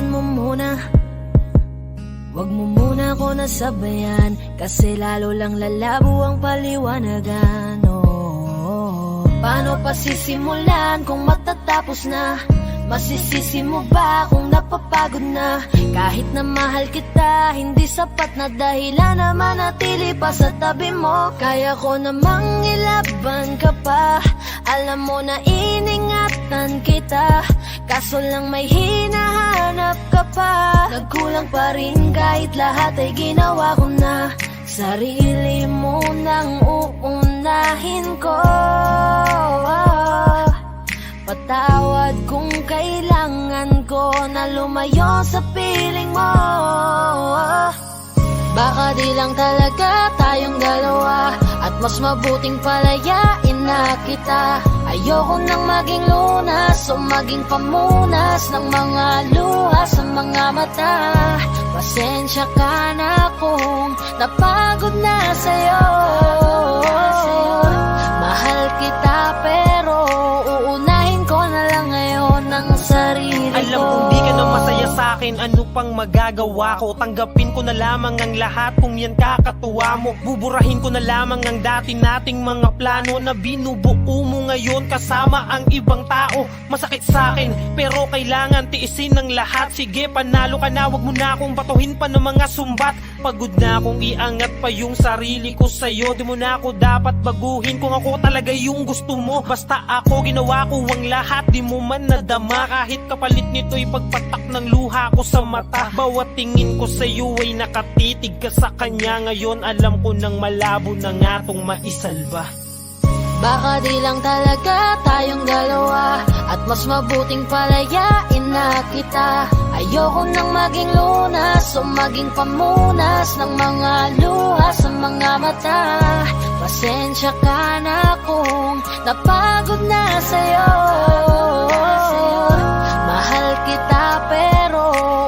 pakinggan mo muna. Wag mo muna ako nasabayan, kasi lalo lang lalabo ang paliwanagan. Paano pa sisimulan kung matatapos na? Masisisi mo ba kung napapagod na? Kahit na mahal kita, hindi sapat na dahilan na manatili pa sa tabi mo. Kaya ko namang ilaban ka pa, alam mo na iningatan kita, kaso lang may hinahanap ka pa. Nagkulang pa rin kahit lahat ay ginawa ko na. Sarili mo nang uunahin ko. Patawad kung kailangan ko na lumayo sa piling mo. Baka di lang talaga tayong dalawa, at mas mabuting palayain na kita. Ayoko nang maging lunas o maging pamunas ng mga luha sa mga mata. Pasensya ka na kung napagod na sa'yo. Mahal kita pero uunahin ko na lang ngayon ang sarili ko. Alam kong di ka na masaya sa'kin, ano pang magagawa ko? Tanggapin ko na lamang ang lahat kung yan kakatuwa mo. Buburahin ko na lamang ang dati nating mga plano na binubuo mo ngayon kasama ang ibang tao. Masakit sa'kin pero kailangan tiisin ng lahat. Sige, panalo ka na, wag mo na akong batuhin pa ng mga sumbat. Pagod na akong iangat pa yung sarili ko sa'yo. Di mo na ako dapat baguhin kung ako talaga yung gusto mo. Basta ako, ginawa ko ang lahat, di mo man nadama. Kahit kapalit nito'y pagpatak ng luha ko sa mata. Bawat tingin ko sa'yo ay nakatitig ka sa kanya. Ngayon alam ko nang malabo na nga tong maisalba. Baka di lang talaga tayong dalawa, at mas mabuting palayain na kita. Ayoko nang maging lunas o maging pamunas ng mga luha sa mga mata. Pasensya ka na kung napagod na sa'yo. Mahal kita pero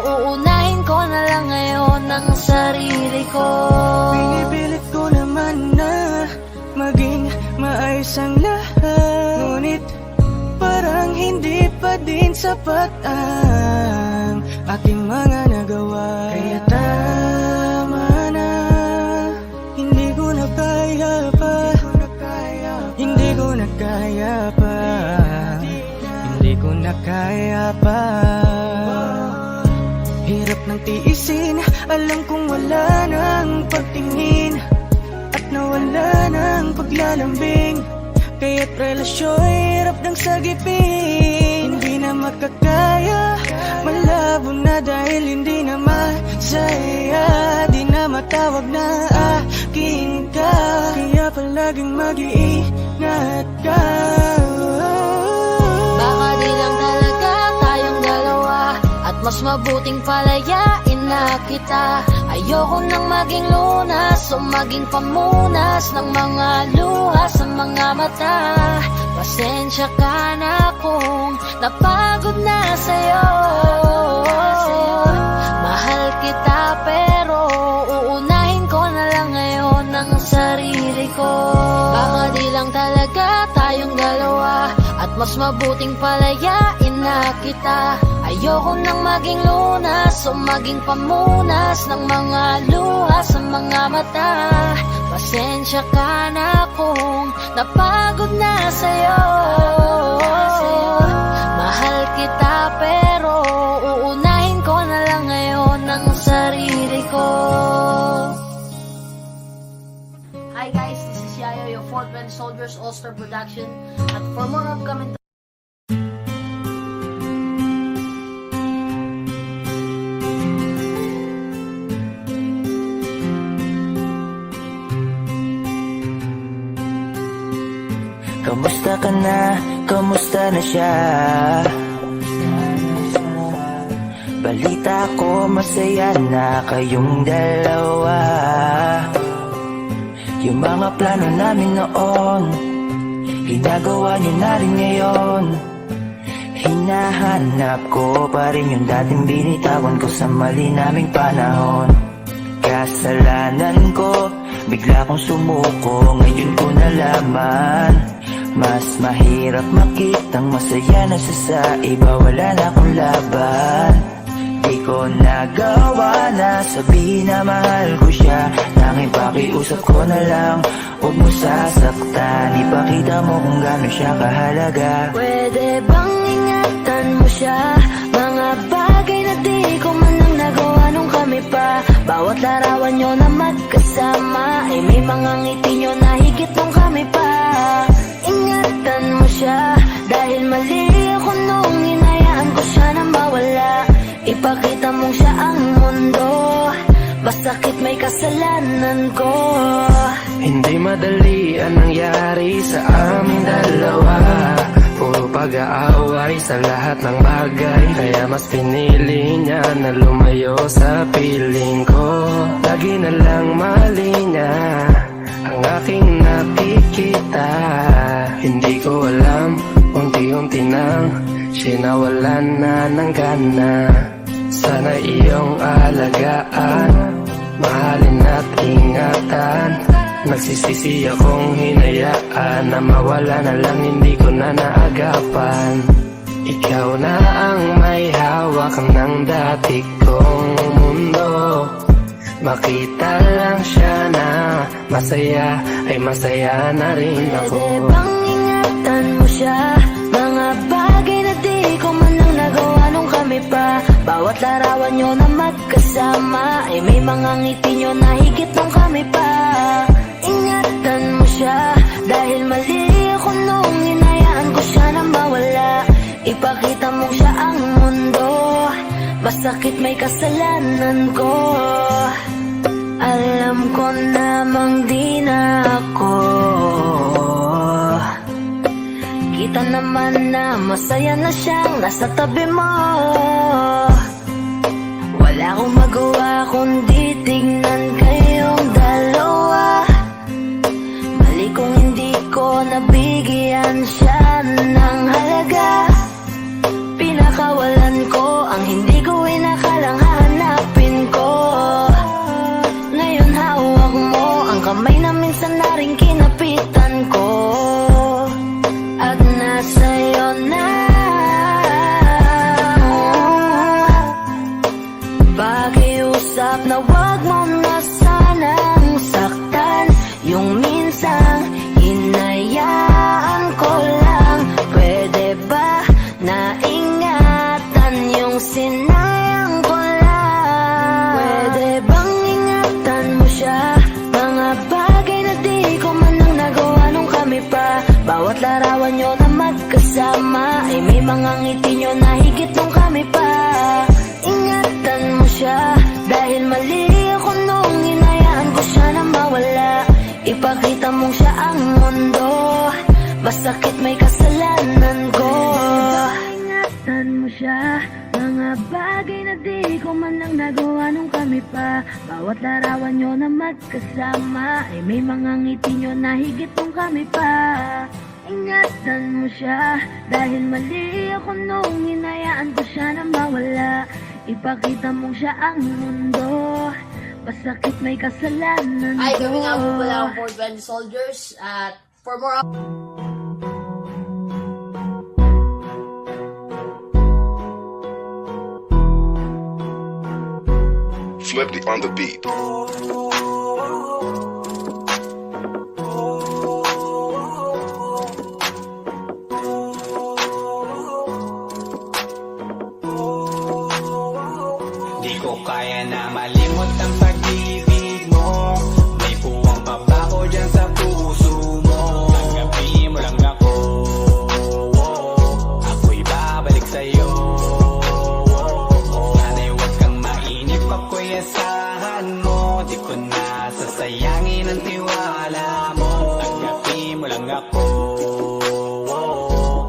uunahin ko na lang ngayon ang sarili ko. Pinipilit ko naman na maging maayos ang lahat, ngunit parang hindi pa din sapat ang aking mga nagawa. Kaya tama na, hindi ko na kaya pa, hindi ko na kaya pa, hindi ko na kaya pa. Hirap ng tiisin, alam kong wala nang pagtingin at nawala ng paglalambing. Kaya't relasyo'y hirap ng sagipin. Hindi na makakaya, malabo na dahil hindi na masaya. Di na matawag na akin ka, kaya palaging mag-iingat ka. Baka di lang talaga tayong dalawa, at mas mabuting palayain na kita. Ayoko nang maging lunas o maging pamunas ng mga luha sa mga mata. Pasensya ka na kung napagod na sa'yo. Mahal kita pero uunahin ko na lang ngayon ang sarili ko. Baka di lang talaga tayong dalawa, at mas mabuting palayain na kita. Ayoko nang maging lunas o maging pamunas ng mga luha sa mga mata. Pasensya ka na kung napagod na sa'yo. Mahal kita pero uunahin ko na lang ngayon ang sarili ko. Hi guys, this is Yayo, your 4th Band Soldiers All-Star Production. At for more upcoming Kamusta ka na? Kamusta na siya? Balita ko masaya na kayong dalawa. Yung mga plano namin noon, ginagawa niyo na rin ngayon. Hinahanap ko pa rin yung dating binitawan ko sa mali naming panahon. Kasalanan ko, bigla kong sumuko, ngayon ko nalaman. Mas mahirap makitang masaya na siya sa iba, wala na akong laban. nagawa na sabihin na mahal ko siya. Tanging pakiusap ko na lang, huwag mo sasaktan. Ipakita mo kung gaano siya kahalaga. Pwede bang ingatan mo siya? Mga bagay na di ko man lang nagawa nung kami pa. Bawat larawan nyo na magkasama ay may mga ngiti nyo na higit nung kami pa. Ingatan mo siya dahil mali ako nung hinayaan ko siya na mawala. Ipakita mong siya ang mundo, masakit may kasalanan ko. Hindi madali ang nangyari sa aming dalawa. Puro pag-aaway sa lahat ng bagay, kaya mas pinili niya na lumayo sa piling ko. Lagi na lang mali niya ang aking nakikita. Hindi ko alam, unti-unti nang sinawalan na ng gana. Sana iyong alagaan, mahalin at ingatan. Nagsisisi akong hinayaan na mawala na lang, hindi ko na naagapan. Ikaw na ang may hawak ng dati kong mundo. Makita lang siya na masaya, ay masaya na rin ako. Pwede bang ingatan mo siya? Mga bagay na di ko man lang nagawa nung kami pa. Bawat larawan nyo na magkasama ay may mga ngiti nyo na higit nung kami pa. Ingatan mo siya dahil mali ako nung hinayaan ko siya na mawala. Ipakita mo siya ang mundo, masakit may kasalanan ko. Alam ko namang di na ako. Kita naman na masaya na siyang nasa tabi mo. Wala akong magawa kundi tignan kayong dalawa. Mali kung hindi ko nabigyan siya ng halaga. Pinakawalan ko ang hindi ko inakalang hahanapin ko. Ngayon hawak mo ang kamay na minsan na rin kinapitan ko. At nasa'yo na pakiusap na wag mo na sanang saktan. Yung minsan hinayaan ko lang. Pwede ba na ingatan yung sinayang ko lang? Pwede bang ingatan mo siya? Mga bagay na di ko man lang nagawa nung kami pa. Bawat larawan nyo na magkasama ay may mga ngiti nyo na higit nung kami pa. Ingatan mo siya dahil mali ako nung hinayaan ko siya na mawala. Ipakita mong siya ang mundo, masakit may kasalanan ko. Ingatan mo siya, mga bagay na di ko man lang nagawa nung kami pa. Bawat larawan nyo na magkasama ay may mga ngiti nyo na higit nung kami pa. Ingatan mo siya dahil mali ako nung hinayaan ko siya na mawala. Ipakita mong siya ang mundo, masakit may kasalanan ko. Hi, coming out po pala ang Fort Valley Soldiers at for more Flipped on the beat. Di ko kaya na malimot ang pag-ibig mo. May puwang pa ba ko dyan sa puso mo? Tanggapin mo lang ako, ako'y babalik sa'yo. Sana'y huwag kang mainip, ako'y asahan mo. Di ko na sasayangin ang tiwala mo. Tanggapin mo lang ako,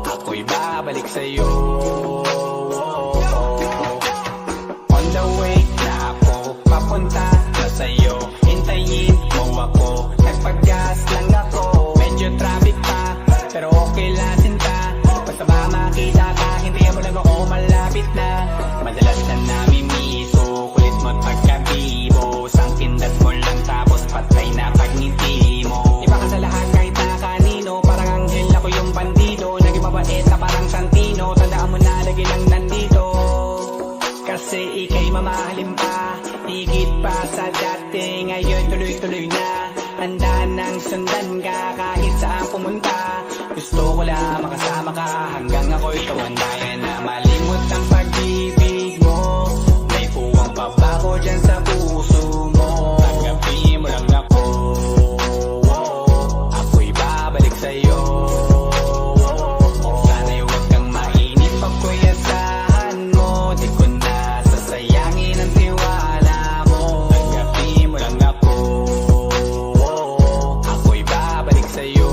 ako'y babalik sa'yo. On the way na ako papunta na sa'yo. Hintayin mo ako, nagpag-gas lang ako. ika'y mamahalin pa, higit pa sa dati. Ngayon tuloy-tuloy na, handa nang sundan ka kahit saan pumunta. Gusto ko lang makasama ka hanggang ako'y tumanda. Na malimot ang pag-ibig mo, may puwang pa ba ko dyan sa puso mo? Tanggapin mo lang ako, ako'y babalik sa'yo. Sana'y huwag kang mainip, ako'y asahan mo. Di ko na sasayangin ang tiwala mo. Tanggapin mo lang ako, ako'y babalik sa'yo.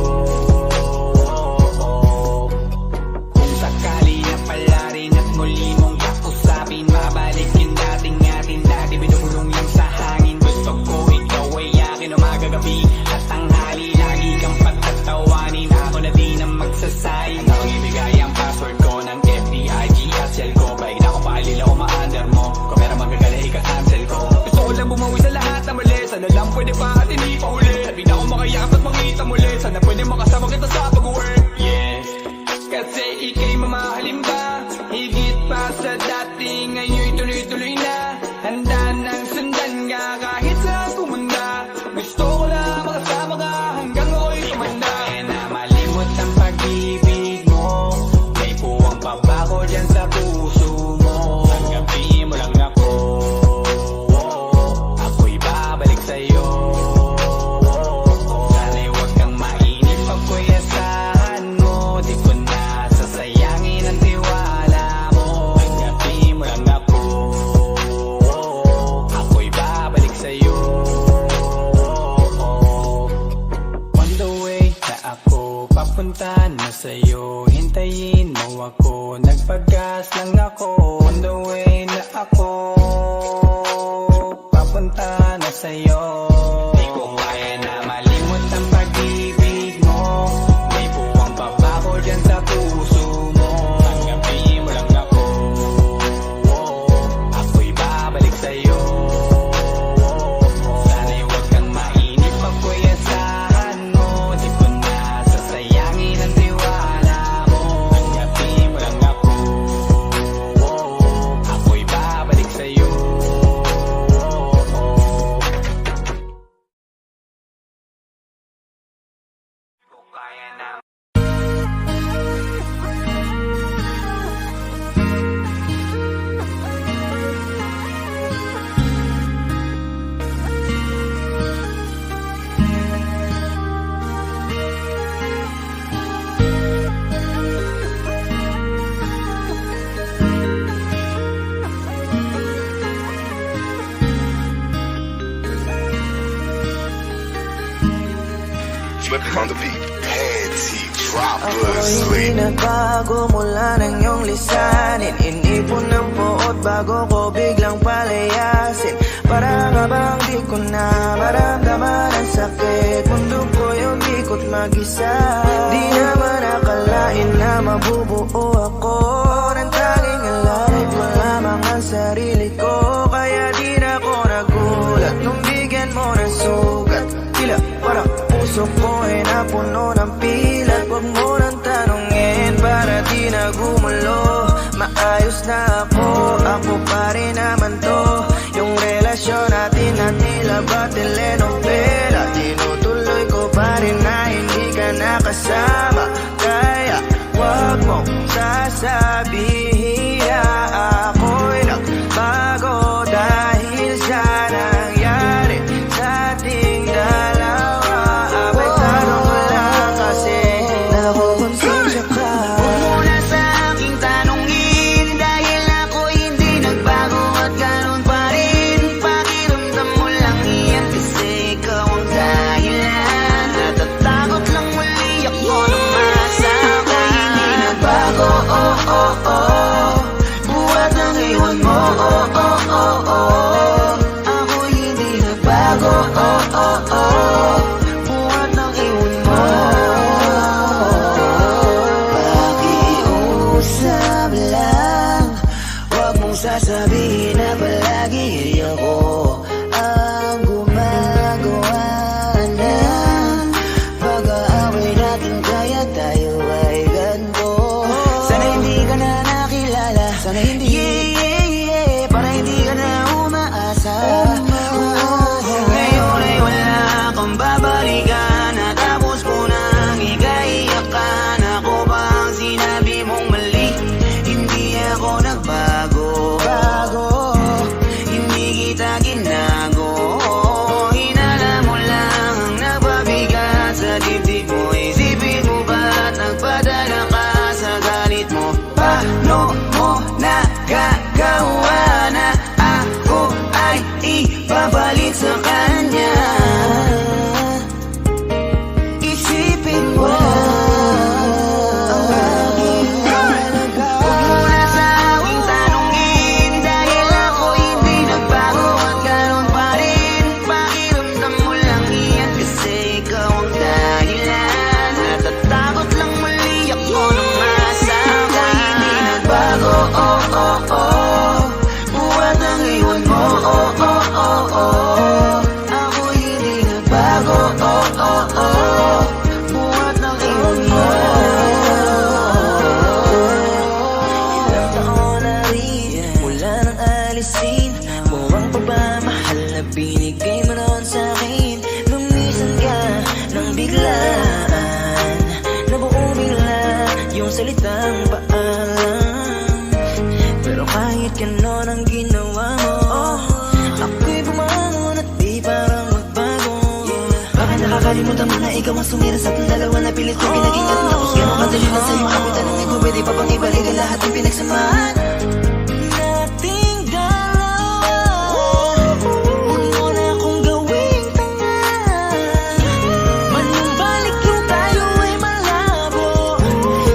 Kung sakali na pala rin at muli mong kausapin, mabalikin dating atin dati binubulong lang sa hangin. Gusto ko ikaw ay akin umagabi at tanghali, lagi kang patatawanin. Ako na din ang magsasayin. Ano ang ibigay ang password ko ng FBIG at cell ko? Paig na ako paalila ko ma-under mo. Kung meron magagala ika-cancel ko. Gusto ko lang bumawi sa lahat na mali. Sana lang pwede pa at hindi pa uli. Sabi na ako makayakap at mangita muli. Sana pwede makasama kita sa pag-work. Yeah, kasi ika'y mamahalin pa, higit pa sa dati. Ngayon tuloy-tuloy na, handa nang sundan ka kahit saan pumunta. Gusto ko lang makasama ka hanggang ako'y tumanda. Na malimot ang pag-ibig mo, may puwang pa ba ko dyan sa puso mo? Tanggapin mo lang ako, ako'y babalik sa'yo. Sana'y huwag kang mainip, ako'y asahan mo. Di ko na sasayangin ang tiwala mo. Tanggapin mo lang ako, ako'y babalik sa'yo. On the way na ako, papunta na sa'yo. Hintayin mo ako, nagpagas lang ako. On the way na ako, papunta na sa'yo. Di ko kaya na malimot ang pag-ibig mo, may puwang pa ba ko dyan sa puso mo? Tanggapin mo lang ako, ako'y babalik sa'yo. Sana'y huwag kang mainip, ako'y asahan mo. Di ko na sasayangin ang tiwala mo. Tanggapin mo lang ako, ako'y babalik sa'yo. Kaya na Flip it on the beat. Panty droppers. Ako'y Sleep. nagbago mula ng iyong lisanin. Inipon ng buot bago ko biglang palayasin. Para nga bang di ko na maramdaman ang sakit. Mundo ko'y umikot mag-isa. Di naman akalain na mabubuo ako ng tanging alay. Lamang ang sarili ko, kaya di na ako nagulat nung bigyan mo ng sugat. Tila parang puso ko ay napuno ng pilat. Huwag mo nang tanungin para di na gumulo. Maayos na ako pa rin naman to. Yung relasyon natin na tila ba telenovela, tinutuloy ko pa rin na hindi ka nakasama. Kaya huwag mong sasabihin na ako'y nagbago dahil sa nangyari sa ating dalawa. May tanong ko lang kasi nakukonsensya ka. Huwag mo na sa aking tanongin, dahil ako hindi nagbago at ganun pa Ako hindi nagbago, buhat ng iwan mo. Ilang taon na rin mula nang alisin mo ang pagmamahal na binigay mo noon sa'kin. Lumisan ka nang biglaan, nabuo bigla yung salitang paalam. Pero kahit ganon ang ginawa mo, ako'y bumangon at di parang magbago. Baka nakakalimutan mo na ikaw ang sumira sa ating dalawa na pilit ko pinag-ingat. Tapos gano'ng kadali lang sa'yo ako'y tanongin kung pwede pa bang ibalik ang lahat ng pinagsamahan nating dalawa. Huwag mo na akong gawing tanga, manumbalik yung tayo ay malabo.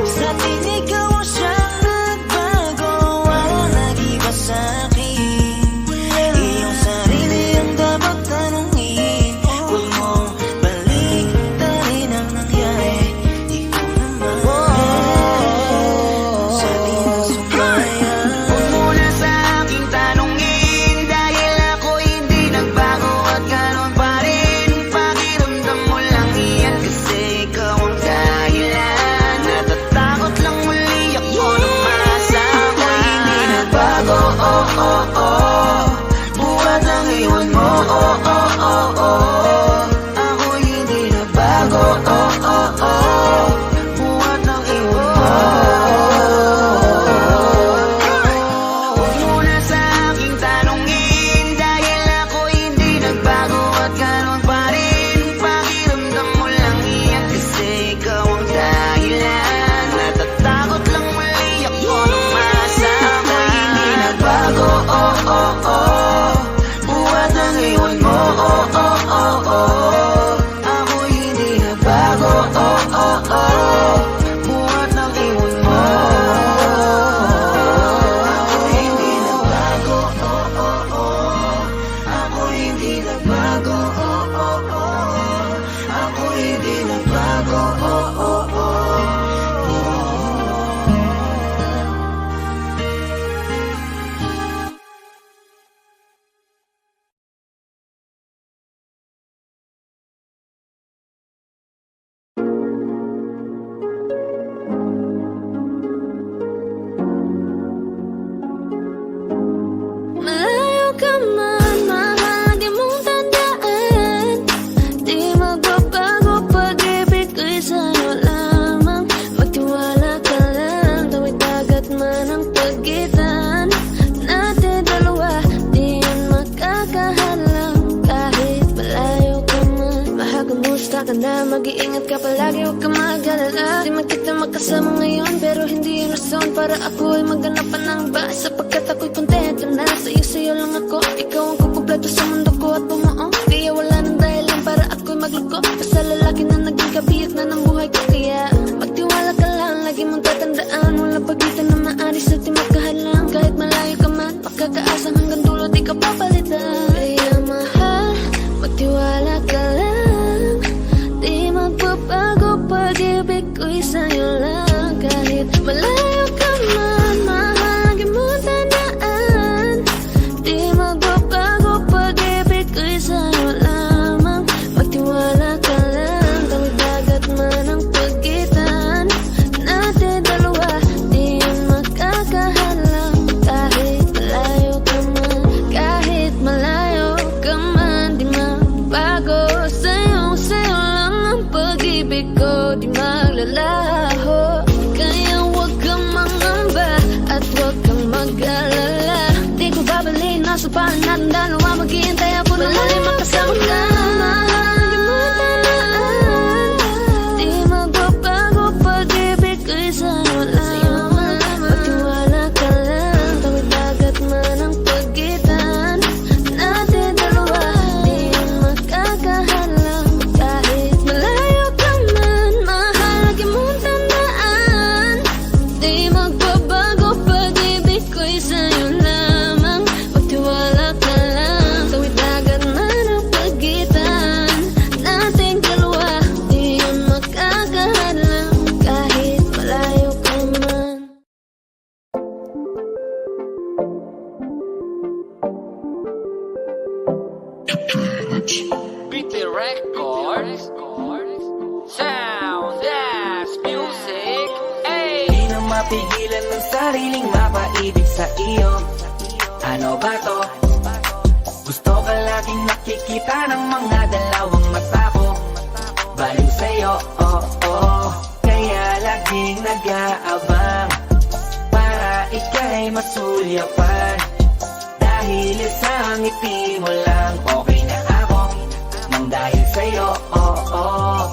Sa atin ikaw ang siyang nagbago. Walang nag-iba sa'kin, iyong sarili ang dapat tanungin. Huwag mo baliktarin ang nangyari, ikaw naman sa atin ang sumayan. Huwag mo na sa aking tanungin, dahil ako hindi nagbago at ganon pa rin. Pakiramdam mo lang iyan kasi ikaw ang dahilan. Natatakot lang muli ako na masama. Hindi nagbago, buhat ang iwan mo. Ako hindi nagbago, buhat ng iwan mo. Huwag mo na sa aking tanungin, dahil ako hindi nagbago at ganon pa rin. Pakiramdam mo lang iyan kasi ikaw ang dahilan. Natatakot lang muli ako nung masama. Hindi nagbago, buhat ang iwan mo. Ako hindi nagbago, buhat ng iwan mo. Ako hindi nagbago, ako hindi nagbago, ako hindi nagbago. Malayo ka man, mahagi mong tandaan. Di magbabago, pag-ibig ko'y sa'yo lamang. Magtiwala ka lang, tawid dagat man ang pagitan natin dalawa, di yan makakahalang. Kahit malayo ka man, mahakamusta ka na, mag-iingat ka palagi, huwag ka mag-alala. Di man kita makasama ngayon, pero hindi yun rason para ako ay maghanap pa ng iba. Sapagkat ako'y kontento na, sa'yo lang ako. Ikaw ang kukumpleto sa mundo ko at bumuo. Kaya wala nang dahilan para ako'y magluko. Basta lalaki na naging kabiyak na ng buhay ko. Kaya magtiwala ka lang, lagi mong tatandaan. Walang pagitan na maaris at di magkahalang. Kahit malayo ka man, makakaasang hanggang dulo di ka papalitan. Kaya mahal, magtiwala ka lang. Di magbabago, pag-ibig ko'y sa'yo lang. Kahit malayo ka man, mahagi mong tandaan. Di magbabago, pag-ibig ko'y sa'yo lamang. Magtiwala ka lang, tawid dagat man ang pagitan natin dalawa, di yan makakahalang. Kahit malayo ka man, kahit malayo ka man, di magbago. Sa'yo lang ang pag-ibig ko, di maglalaho. Kaya huwag kang mangamba at huwag kang mag-alala. Di ko babalik, nasa pahan natin dalawa, maghihintay ako na muli makasama ka. Mahagi mo tandaan, di magbabago, pag-ibig ko'y sa'yo lamang. Magtiwala ka lang, tawid dagat man ang pagitan natin dalawa, di yan makakahalang. Kahit malayo ka man, mahagi mong tandaan. Di magbabago, pag-ibig ko'y sa'yo lamang. Magtiwala ka lang, tawid dagat man ang pagitan BT Records, Sound as Music. Ay! Di na mapigilan ng sariling mapaibig sa iyo. Ano ba to? Gusto ka laging nakikita ng mga dalawang mata ko. Baliw sa'yo, oh, oh. Kaya laging nag-aabang para ika'y masulyapan. Dahil sa ngiti mo lang okay na ako. Nang dahil sa'yo, oh, oh.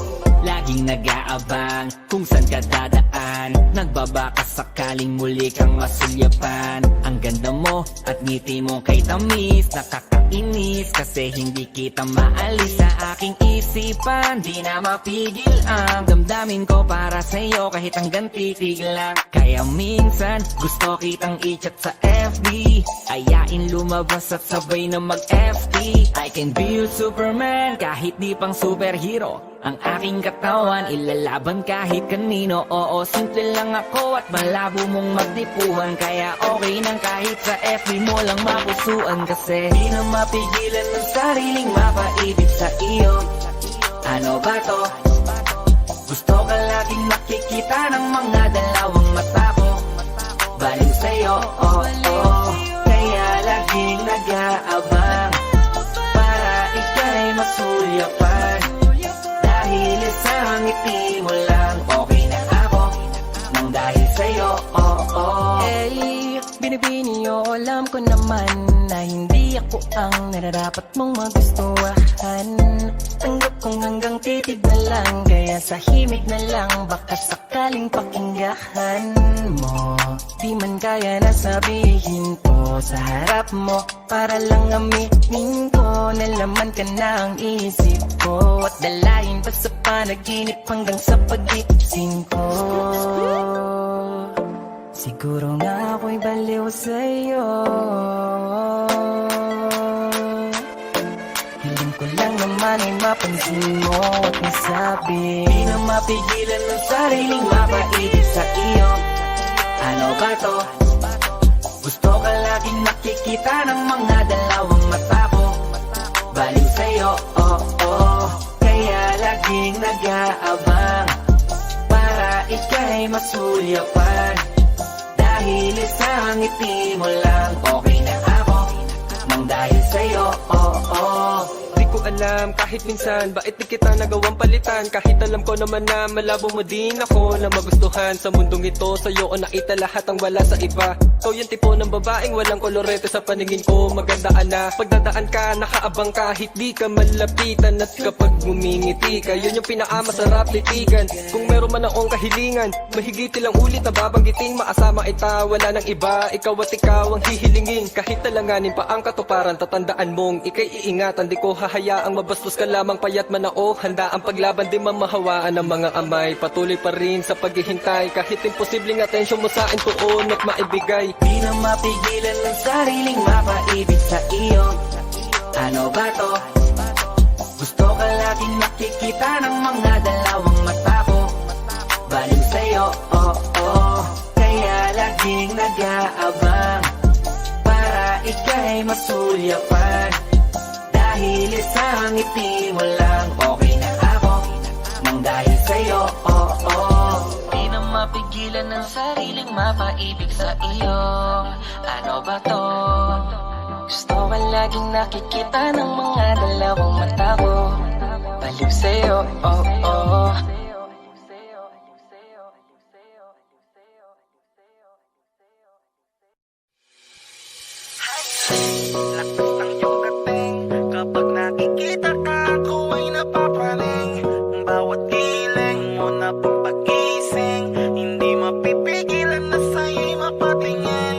Laging nag-aabang kung saan ka dadaan. Nagbabaka sakaling muli kang masulyapan. Ang ganda mo at ngiti mo kay tamis. Nakakainis kasi hindi kita maalis sa aking isipan. Di na mapigil ang damdamin ko para sa'yo kahit hanggang titig lang. Kaya minsan gusto kitang i-chat sa FB. Ayain lumabas at sabay na mag-FT. I can be your Superman kahit di pang superhero. Ang aking katawan, ilalaban kahit kanino. Oo, simple lang ako at malabo mong magtipuhan. Kaya okay nang kahit sa FB mo lang mapusuan. Kasi di na mapigilan ng sariling mapaibig sa iyo. Ano ba to? Gusto ka laging nakikita ng mga dalawang mata ko. Baliw sa'yo, oh, oh. Kaya laging nag-aabang para ika'y masulyapan. Dahil sa ngiti mo lang okay na ako. Nang dahil sa'yo, oh, oh. Hey, binibini o alam ko naman na hindi ako ang nararapat mong magustuhan. Tanggap kong hanggang titig na lang, kaya sa himig na lang baka sakaling pakinggan mo. Di man kaya na sabihin ko sa harap mo, para lang aminin ko na laman ka na ang isip ko. At dalayin pa sa panaginip hanggang sa pag-iising ko. Siguro nga ako'y baliw sa'yo. Hiling ko lang naman ay mapansin mo at masabi. Di na mapigilan ng sariling mapaibig sa iyo. Ano ba to? Gusto ka laging nakikita ng mga dalawang mata ko. Baliw sa'yo, oh, oh. Kaya laging nag-aabang para ika'y masulyapan. Dahil sa ngiti mo lang okay na ako. Nang dahil sa'yo, oh, oh. Di ko alam kahit minsan bakit di kita nagawang palitan. Kahit alam ko naman na malabo mo din ako na magustuhan. Sa mundong ito sa'yo o nakita lahat ang wala sa iba. Ikaw yung tipo ng babaeng walang kolorete sa paningin ko. Magandaan na pagdadaan ka, nakaabang kahit di ka malapitan. At kapag ngumingiti ka, yun yung pinakamasarap titigan. Kung meron man akong kahilingan, mahigit ilang ulit na babanggiting. Maasama ita, wala nang iba, ikaw at ikaw ang hihilingin. Kahit talanganin pa ang katuparan, tatandaan mong ikay iingatan. Di ko hahayaang mabastos ka lamang payat man ako. Handa ang paglaban, di mamahawaan ng mga amay. Patuloy pa rin sa paghihintay, kahit imposibleng atensyon mo sa akin tuon at maibigay. Di na mapigilan ng sariling mapaibig sa iyo. Ano ba to? Gusto ka laging nakikita ng mga dalawang mata ko. Baliw sa'yo, oh, oh. Kaya laging nag-aabang para ika'y masulyapan. Dahil sa ngiti mo lang okay na ako. Nang dahil sa'yo, oh, oh. Di na mapigilan ng sariling mapaibig sa iyo. Ano ba to? Gusto ka laging nakikita ng mga dalawang mata ko. Baliw sa'yo, oh, oh. Lakas ng iyong dating, kapag nakikita ka ako ay napapaling. Bawat giling mo na pang pagising, hindi mapipigilan na sa'yo'y mapatingin.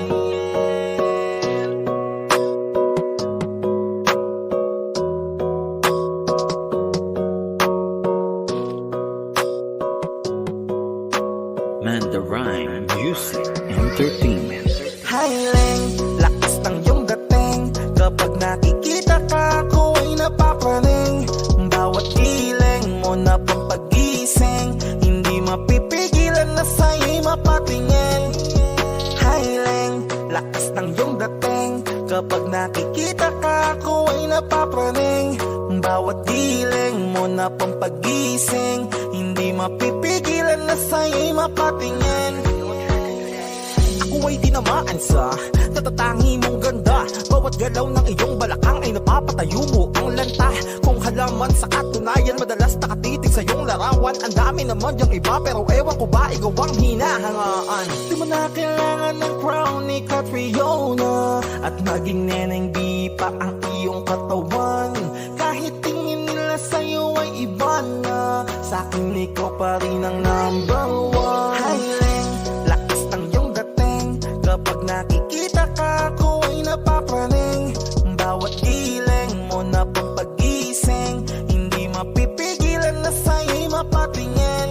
Mandarine Music Entertainment. Hiling, lakas ng iyong dating, kapag nakikita ka ako ay napapaling. Bawat giling mo na pang pagising, hindi mapipigilan na sa'yo'y mapatingin. Hiling, lakas ng iyong dating, kapag nakikita ka, ako ay napapraning. Bawat giling mo na pampagising, hindi mapipigilan na sa'yo'y mapatingin. Ako ay tinamaan sa natatangi mong ganda. Bawat galaw ng iyong balakang ay napapatayo mo ang lanta. Kung halaman sa katunayan, madalas nakatitig sa iyong larawan. Ang dami naman yung iba, pero ewan ko ba ikaw ang hinahangaan. Di mo na kailangan ng crown ni Catriona, at maging neneng di pa ang iyong katawan. Kahit tingin nila sa'yo ay iba na, sa'kin ikaw pa rin ang number one. Highling, lakas ng iyong dating, kapag nakikita ka, ako ay napapraning. Bawat giling mo na pampagising, hindi mapipigilan na sa'yo'y mapatingin.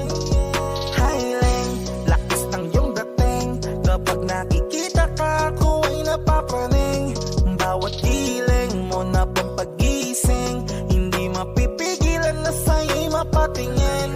Highling, lakas ng iyong dating, kapag nakikita ka, ako ay napapraning. Bawat giling mo na pampagising, hindi mapipigilan na sa'yo'y mapatingin.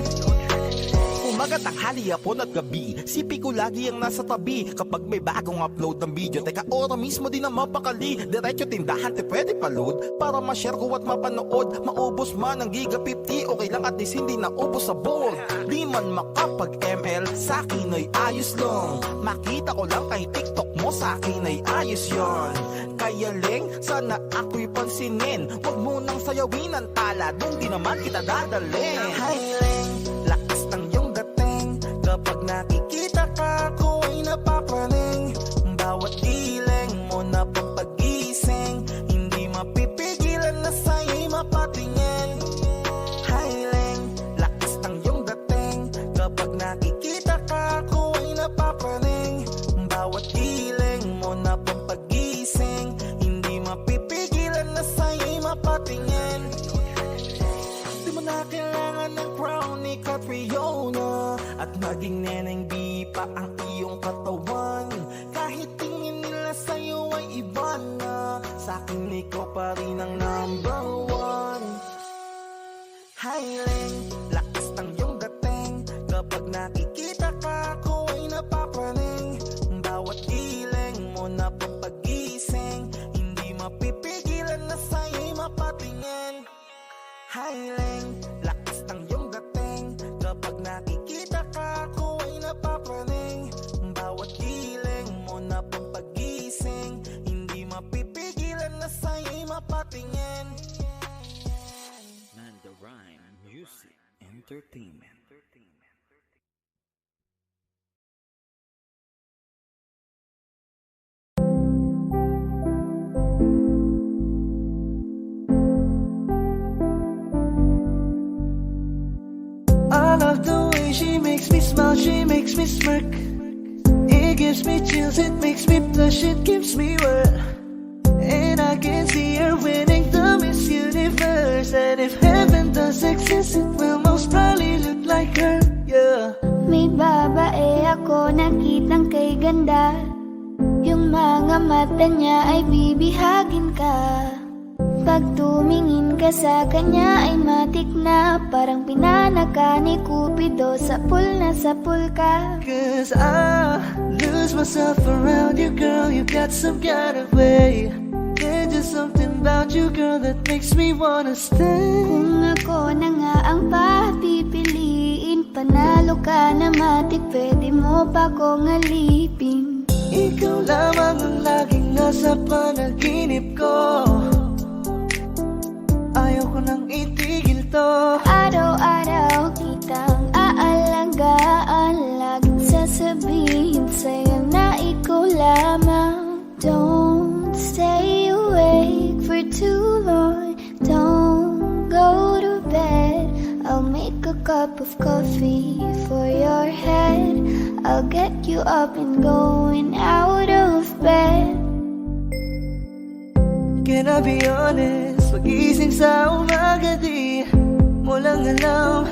Umaga, tanghali, hapon at gabi, sipi ko lagi ang nasa tabi. Kapag may bagong upload ng video, teka ora mismo din na mapakali. Diretso tindahan, te pwede pa-load, para ma-share ko at mapanood. Maubos man ang giga 50, okay lang at least hindi na ubos sa board. Di man makapag ML, sa'kin ay ayos lang. Makita ko lang kay TikTok mo, sa'kin ay ayos yon. Kaya Leng, sana ako'y pansinin. Huwag mo nang sayawin ang tala, doon di naman kita dadalhin. Hi Leng, lakas ng iyong dating, kapag nakikita ka, ako ay napapraning. Bawat giling mo na pampagising, hindi mapipigilan na sa'yo'y mapatingin. Hi Leng, lakas ng iyong dating, kapag nakikita ka, ako ay napapraning. Bawat giling mo na pampagising, hindi mapipigilan na sa'yo'y mapatingin. Di mo na kailangan ng crown ni Catriona, at maging neneng di pa ang iyong katawan. Kahit tingin nila sa'yo ay iba na, sa'kin ikaw pa rin ang number one. Highling, lakas ng iyong dating, kapag nakikita ka, ako ay napapraning. Bawat giling mo na pampagising, hindi mapipigilan na sa'yo'y mapatingin. Highling, lakas ng iyong dating, kapag nakikita ka, ako ay napapraning. Bawat giling mo na pampagising, hindi mapipigilan na sa'yo'y mapatingin. Manda Rhyme Music Entertainment. I love the way she makes me smile, she makes me smirk. It gives me chills, it makes me blush, it gives me word. And I can see her winning the Miss Universe. And if heaven does exist, it will most probably look like her, yeah. May babae ako nakitang kay ganda, yung mga mata niya ay bibihagin ka. Pag tumingin ka sa kanya ay matik na, parang pinanaka ni Cupido, sapul na sapul ka. Cause I lose myself around you, girl, you got some kind of way. There's just something about you, girl, that makes me wanna stay. Kung ako na nga ang papipiliin, panalo ka na matik, pwede mo pa kong alipin. Ikaw lamang ang laging nasa panaginip ko, ayaw ko nang itigil to. Araw-araw kitang aalagaan, laging sasabihin sa'yo na ikaw lamang. Don't stay awake for too long, don't go to bed. I'll make a cup of coffee for your head, I'll get you up and going out of bed. Can I be honest, pag-ising sa umaga di mo lang alam,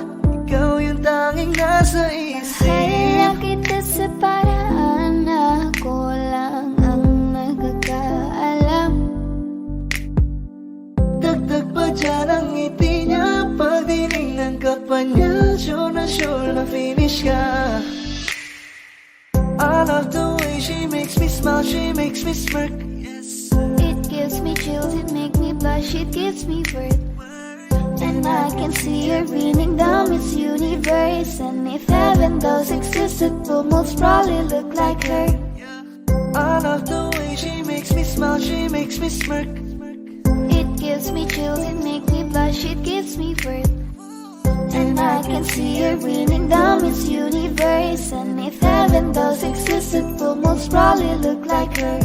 ikaw yung tanging nasa isip. Mahal kita sa paraan na ako lang ang nagkakaalam. Dagdag pa dyan ang ngiti niya, pag dinignan ka pa niya, sure na finish ka. I love the way she makes me smile, she makes me smirk. It gives gives me chills, it makes me blush, it gives me worth. And I can see her raining down Miss Universe. And if heaven does exist, it will most probably look like her. I love the way she makes me smile, she makes me smirk. It gives me chills, it makes me blush, it gives me worth. And I can see her raining down Miss Universe. And if heaven does exist, it will most probably look like her.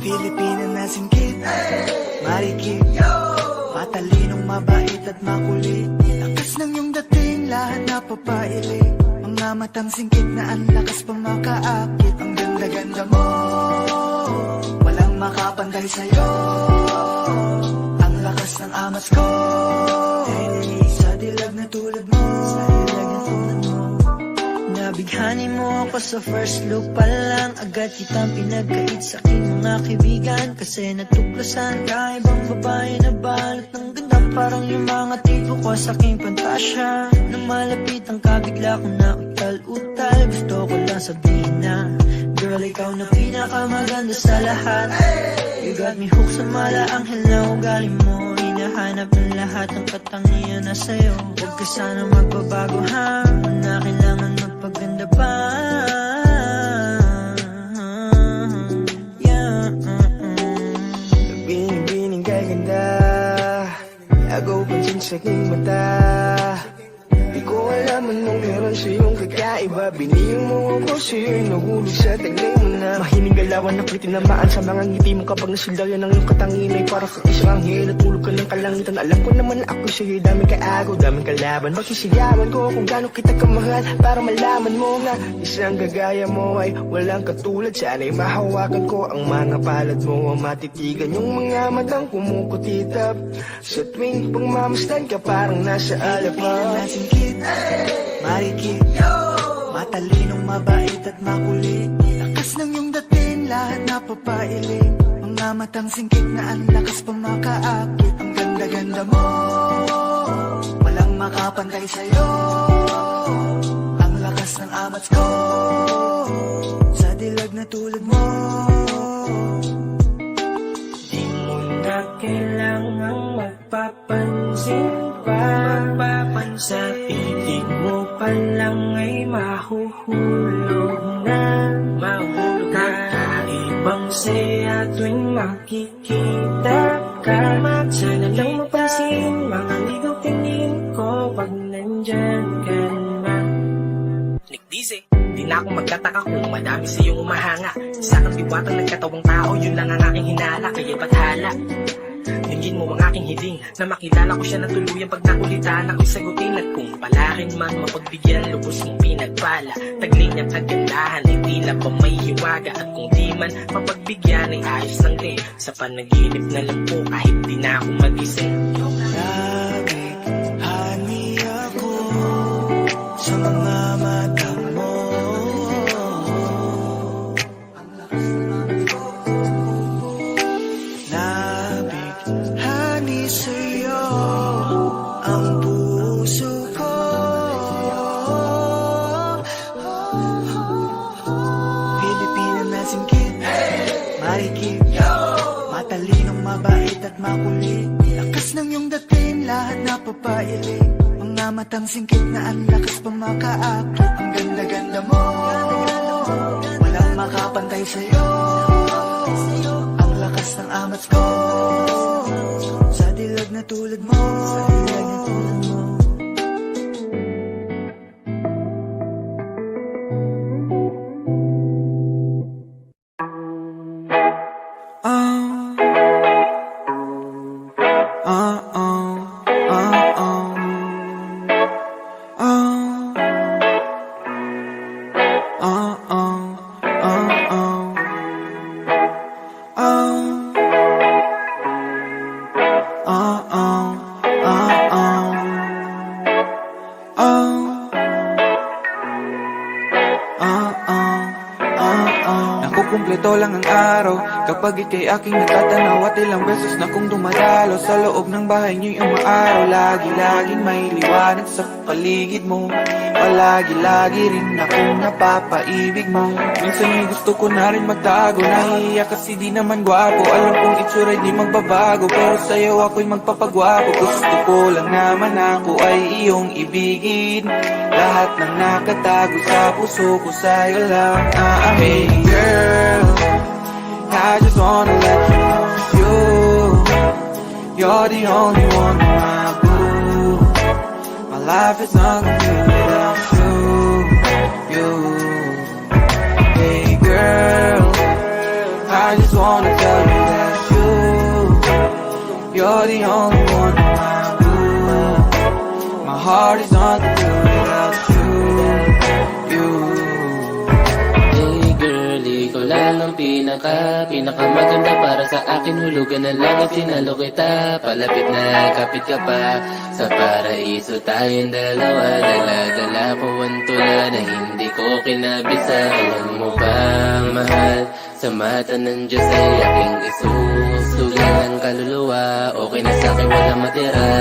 Pilipina na singkit, marikit, matalinong, mabait at makulit. Lakas ng iyong dating, lahat napapailing. Mga matang singkit na ang lakas pa makaakit. Ang ganda-ganda mo, walang makapantay sa'yo. Ang lakas ng amas ko, sa dilag na tulad mo. Nabighani mo ako sa first look pa lang. Agad kitang pinagkait sa aking mga kaibigan. Kasi natuklasan ka, ibang babae na balot ng ganda. Parang yung mga tipo ko sa aking pantasya. Nang malapit ang kabigla ko na utal-utal. Gusto ko lang sabihin na, girl, ikaw na pinakamaganda sa lahat. You got me hooked sa mala, anghel na ugali mo. Hinahanap ng lahat ng katangian na sa'yo. Huwag ka sana magbabago ha, na kailangan magpaganda pa. Yeah, Nabining kay ganda, agaw pansin sa aking mata. Di ko alam anong meron sa iyong kakaiba. Biniyong mo ako sa'yo'y nahulog sa taglay mo na. Mahining galawan na tinamaan sa mga ngiti mo. Kapag nasuldayan ng iyong katangin ay para sa isang anghel. Natulog ka ng kalangitan. Alam ko naman na ako sa'yo'y daming kaagaw, daming kalaban. Magsisigawan ko kung gaano kita kamahal, para malaman mo na isang gagaya mo ay walang katulad. Sana'y mahawakan ko ang mga palad mo. Matitigan yung mga matang kumukutitap. Sa tuwing pagmamasdan ka parang nasa alapa. Marikit, matalinong, mabait at makulit. Lakas ng iyong dating, lahat napapailing. Mga matang singkit na ang lakas pa makaakit. Ang ganda-ganda mo, walang makapantay sa'yo. Ang lakas ng amats ko, sa dilag na tulad mo. Di mo na kailangang magpapansin pa. Sa piling mo pa lang ay mahuhulog na. Kakaibang saya tuwing makikita ka. Sana lang mapansin mga ligaw tingin ko pag nandyan ka na. Nick Dize, di na ako magtataka kung madami sa iyong umahanga. Sa katiwatang nagkatawang tao, yun lang ang aking hinala. Kaya bathala, dinggin mo ang aking hiling na makilala ko siya ng tuluyan. Pag nakulitan ako'y sagutin. At kung palakin man mapagbigyan, lubos mong pinagpala. Tagling at kagandahan ay tila ba may hiwaga. At kung di man mapagbigyan ay ayos lang din. Sa panaginip na lang po kahit di na ako magising. Nabighani ako sa mga mata mo. Nabighani sa'yo ang puso ko. Pilipina na singkit, marikit, matalinong, mabait at makulit. Lakas ng iyong dating, lahat napapailing. Mga matang singkit na ang lakas pa makaakit. Ang ganda-ganda mo, walang makapantay sa'yo. Ang lakas ng amats ko, sa dilag na tulad mo. kumpleto lang ang araw Kapag ika'y aking natatanaw at ilang beses na kong dumadalo Sa loob ng bahay niyo'y umaaraw Lagi-laging may liwanag sa paligid mo Palagi-lagi rin akong napapaibig mo Minsan may gusto ko na rin magtago Nahihiya kasi di naman gwapo Alam kong itsura'y di magbabago Pero sa'yo ako'y magpapagwapo Gusto ko lang naman ako ay iyong ibigin Lahat ng nakatago sa puso ko sa'yo lang Hey girl, I just wanna let you know You're the only one my boo My life is not complete without you Hey girl, I just wanna tell you that you're the only one my boo My heart is not complete without you Hey girl, ikaw lang ang pinakamaganda para sa akin. Hulugan na lang at sinalo kita. Palapit na, kapit ka pa. Sa paraiso tayong dalawa. Dala-dala ko ang tula na hindi ko kinabisa. Alam mo ba, mahal, sa mata ng Diyos ay aking isusugan ang kaluluwa. Okay na sa'kin, wala matira.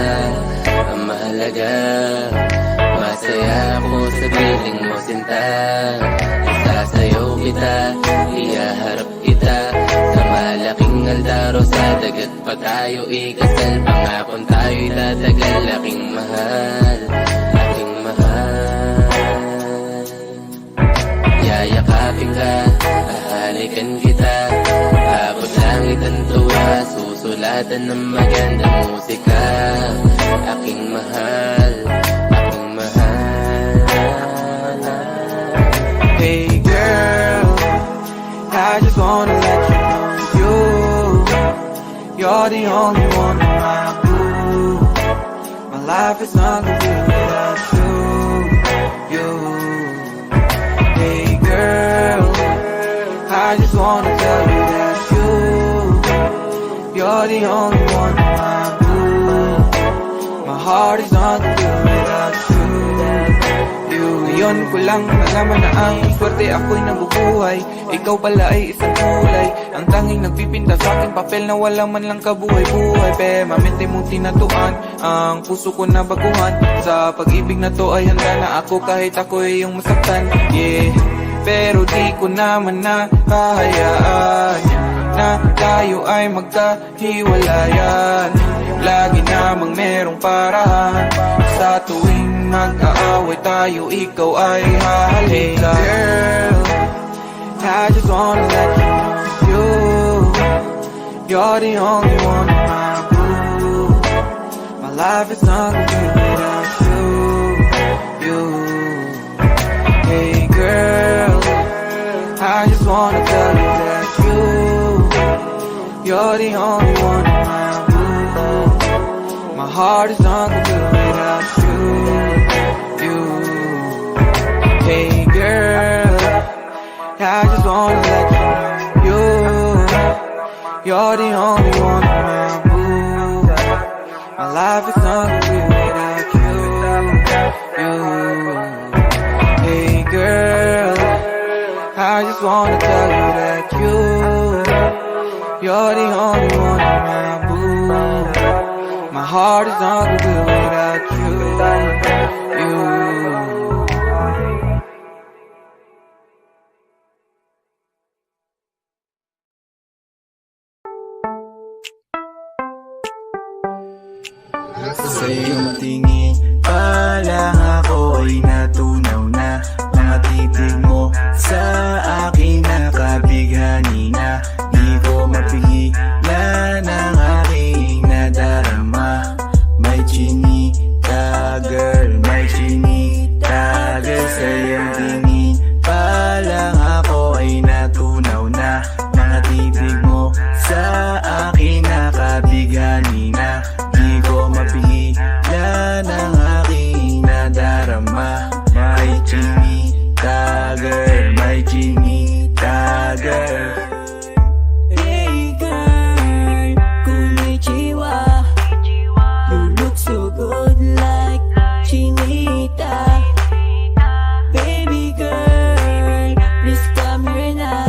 Ang mahalaga, masaya ako sa piling mo, sinta. Isasayaw kita, iyaharap kita sa malaking aldaro. Sa dagat pa tayo ikasal, pangakon tayo'y tatagal. Aking mahal, aking mahal. Yayakapin ka, hahalikan kita. Abot langit ang tuwa, susulatan ng magandang musika. Aking mahal, aking mahal. Hey girl, I just wanna let you know you're the only one my boo My life is not complete without you Hey girl, I just wanna tell you that you're the only one my boo My heart is not complete without you Ngayon ko lang nalaman na ang swerte ako'y nabubuhay Ikaw pala ay isang kulay Ang tanging nagpipinta sa aking papel na wala man lang kabuhay-buhay Permanente mong tinatuan ang puso ko na baguhan Sa pag-ibig na to ay handa na ako kahit ako ay iyong masaktan Yeah, pero di ko naman nakahayaan Na tayo ay magkahiwalayan Lagi namang merong paraan Sa tuwing mag-aaway tayo, ikaw ay hahalila Girl, I just wanna let you know you're the only one my boo My life is not complete without you Hey girl, I just wanna tell you that you're the only one my boo My heart is not complete without you Hey girl, I just wanna let you know you're the only one my boo My life is not complete without you Hey girl, I just wanna tell you that you're the only one my boo My heart is not complete without you Sa iyong tingin pa lang ako ay natunaw na Mga titig mo sa akin nakabighani na Di ko mapigilan ang aking nadarama May chinita girl, may chinita girl Sa iyong tingin pa lang ako ay natunaw na Mga titig mo sa akin nakabighani na mapigilan ang aking nadarama May chinita girl, may chinita girl Hey girl, konnichiwa You look so good like chinita Baby girl, please come here na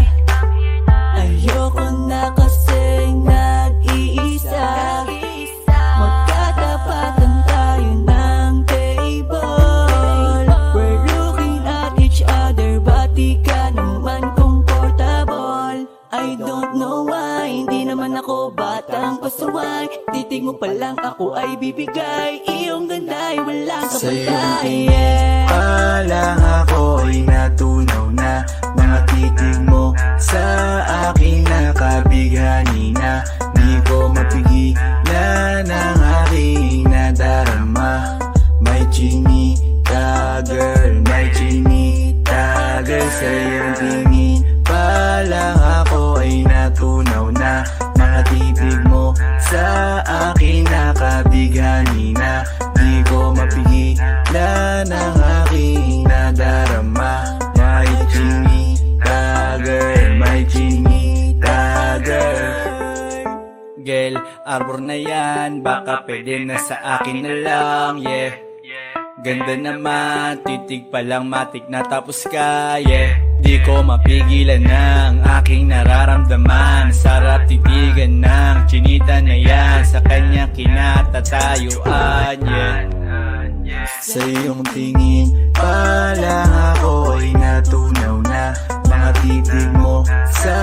lang ako ay bibigay. Iyong ganda ay walang Sa'yo kapatay. palang ako ay natunaw na. Mga titig mo sa akin nakabighani na. Di ko mapigilan ang aking nadarama. May chinita girl, may chinita girl. Sa iyong tingin palang ako ay natunaw na. Mga titig mo sa akin nakabighani na. Di ko mapigilan ang aking nadarama. May chinita girl, may chinita girl. Girl, arbor na yan, baka pwede na sa akin na lang, yeah. Ganda naman, titig pa lang matik na tapos ka, yeah. Di ko mapigilan ng aking nararamdaman. Sarap titigan ng chinita na yan. Sa kanya kinatatayuan, yeah. Sa iyong tingin palang ako ay natunaw na. Mga titig mo sa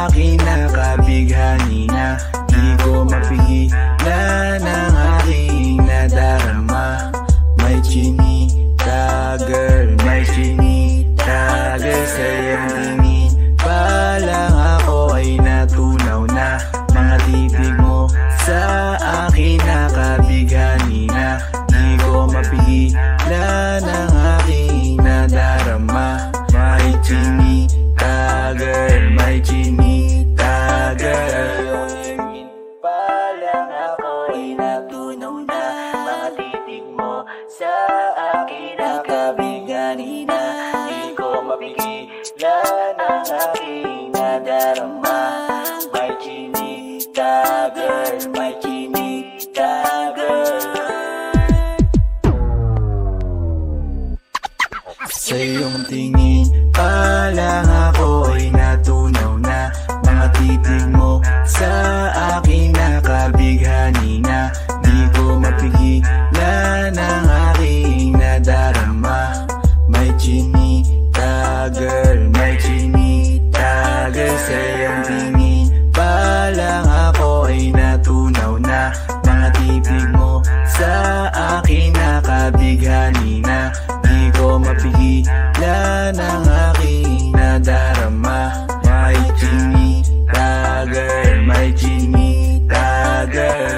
akin nakabighani na. Di ko mapigilan ang aking nadarama. May chinita girl, may chinita girl. Sa iyong tingin palang ako ay natunaw na. Mga titig mo sa akin nakabighani na. Di ko mapigilan ang aking nadarama. May chinita girl, may chinita girl. Palang ako ay natunaw na. Mga titig mo sa akin nakabighani na. Di ko mapigilan ang aking nadarama. May chinita girl, may chinita girl. Sa iyong tingin palang ako ay natunaw na. Mga titig mo sa akin nakabighani na. Di ko mapigilan ang aking nadarama. May chinita girl, may chinita girl. Sa iyong tingin palang ako ay natunaw na. Mga titig mo sa akin nakabighani na. Di ko mapigilan ang aking nadarama. May chinita girl, may chinita girl.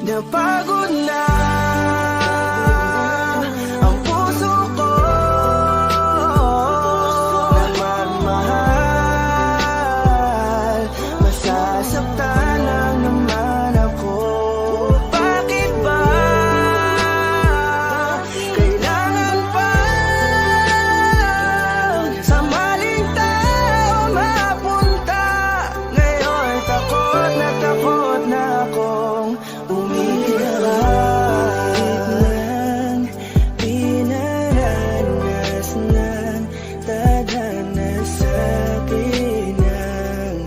Napagod na ang puso ko na magmahal. Masasaktan lang naman ako. Bakit ba kailangan pa sa maling tao mapunta? Ngayon takot na akong umiiyak. Pinaranas ng tadhana sa akin ang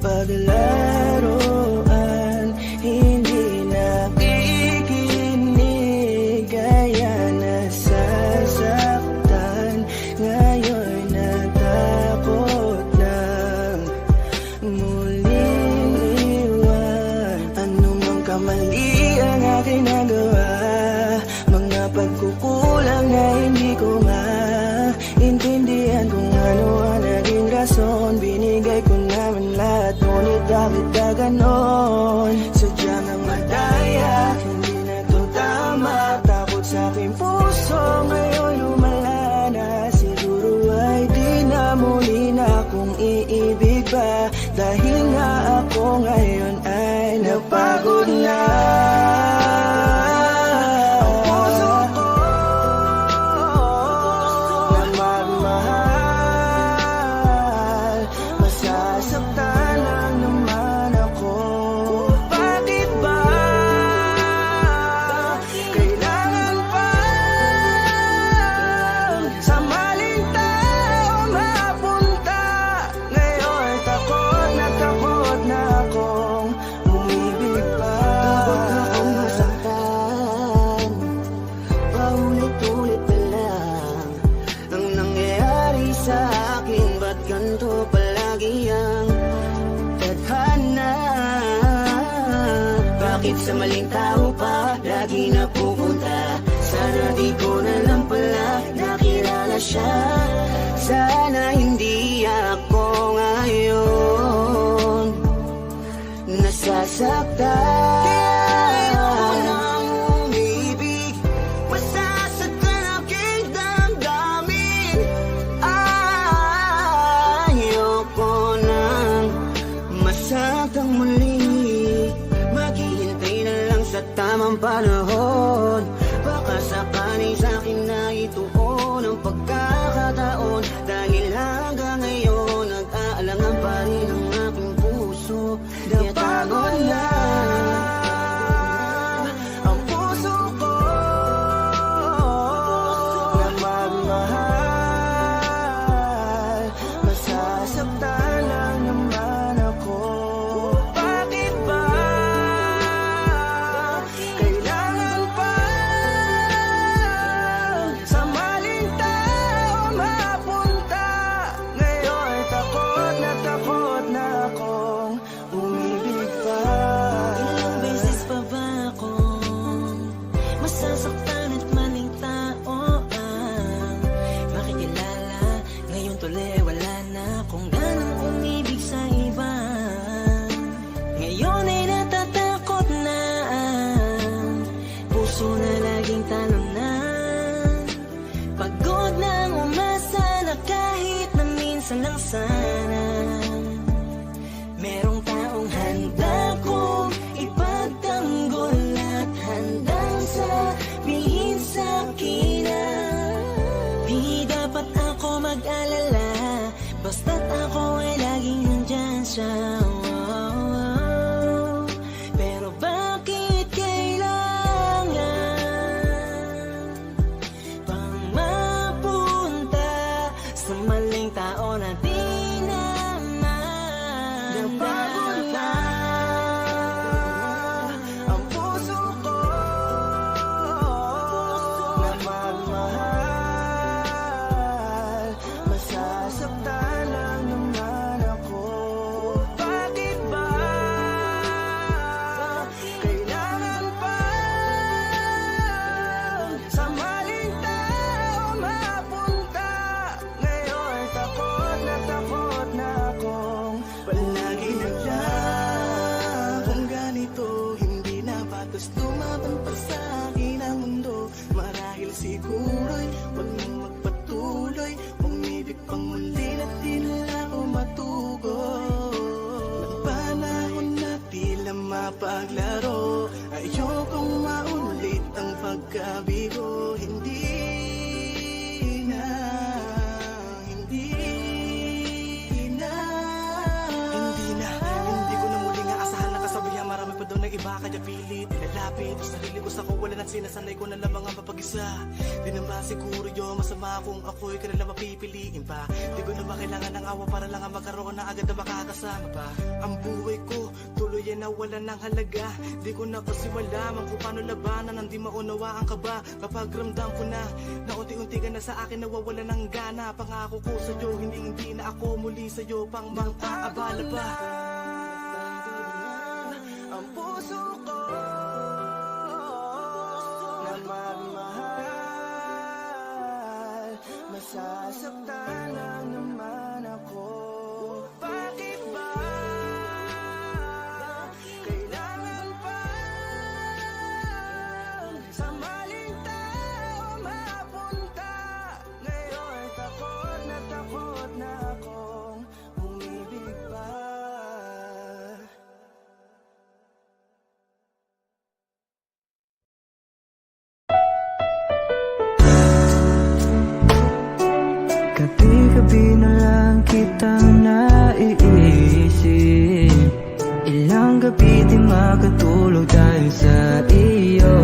paglaruan. Hindi nakikinig kaya nasasaktan. Ngayon natakot ng muling iwan. Anumang kamali ang aking nagawa, mga pagkukulang na hindi ko maintindihan kung ano ang naging rason. Binigay ko naman lahat, ngunit bakit ka ganon? Sadyang ang madaya, hindi na to tama. Takot sa aking puso, ngayon lumala na. Siguro ay di na muli na akong iibig pa. Dahil nga ako ngayon ay napagod na. Ang puso ko na magmahal. Masasaktan lang naman ako. Bakit ba kailangan pa sa maling tao mapunta? Bakit sa maling tao pa lagi napupunta? Sana di ko na lang pala nakilala siya. Sana hindi ako ngayon nasasaktan. Kaya ayoko nang umibig, masasaktan aking damdamin. Ayoko nang masaktan muli, maghihintay na lang sa tamang panahon. Baka sakaling sa'kin na ituon ang pagkakataon. Dahil hanggang ngayon nag-aalangan pa rin ang aking puso. Napagod na ang puso ko na magmahal. Masasaktan lang naman ako. Bakit ba kailangan pa sa maling tao mapunta? Ngayon takot na akong umibig pa. Ilang beses pa ba akong masasaktan at maling tao ang makikilala? Ngayon tuloy wala na akong ganang umibig sa iba. Ngayon ay natatakot na ang puso na laging talon na. Pagod nang umasa na kahit na minsan lang sana merong taong handa kong ipagtanggol at handang sabihin sa'kin na di dapat ako mag-alala, basta't ako ay laging nandyan siya. Pero bakit kailangan pang mapunta sa maling tao na di naman napagod na ang puso ko na magmahal. Masasaktan lang naman ako. Bakit ba kailangan pa sa maling tao mapunta? Ngayon takot na akong palagi na lang. Kung ganito hindi na patos lumaban pa sa akin ang mundo. Marahil siguro'y wag nang magpatuloy, umibig pang muli na di na ako matugon. Ng panahon na tila mapaglaro, ayokong maulit ang pagkabigo. Hindi na Hindi ko na muling aasahan na kasabihan. Marami pa daw na iba kaya pilit ilalapit sa sarili ko sa kawalan at sinasanay ko na lamang ang mapag-isa. Di naman siguro yun masama kung ako'y kanila mapipiliin pa. Di ko na ba kailangan ng awa para lang ang magkaroon na agad na makakasama pa. Ang buhay ko tuloy ay nawalan ng halaga. Di ko na kasi malaman kung paano labanan ang di maunawaan ka ba. Kapag ramdam ko na unti-unti ka na sa akin nawawala ng gana. Pangako ko sa'yo hindi na ako muli sa'yo pang mang-aabala pa. Ang puso ko na magmahal. Masasaktan lang naman ako. Bakit ba kailangan pa sa maling tao mapunta? Ngayon takot na akong umibig pa. Gabi-gabi na lang kitang naiisip. Ilang gabi di makatulog dahil sa iyo.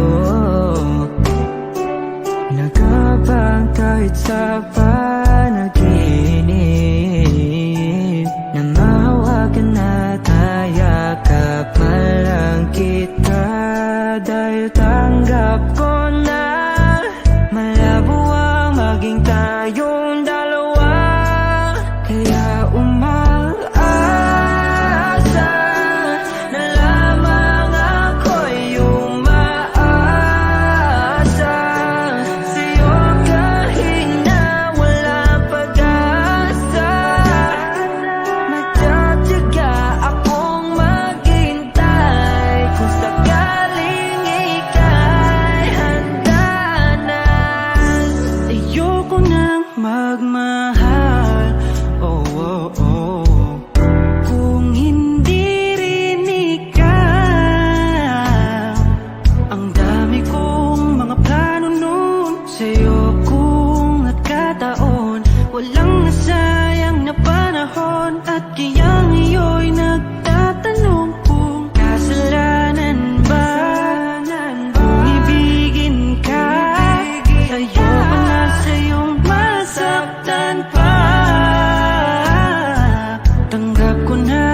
Nagkabang kahit sa panaginip, na mahawakan at hayakapan lang kita. Dahil tanggap ko na malabo ang maging tayong dalawa. Kaya umaasa na lamang ako'y ko na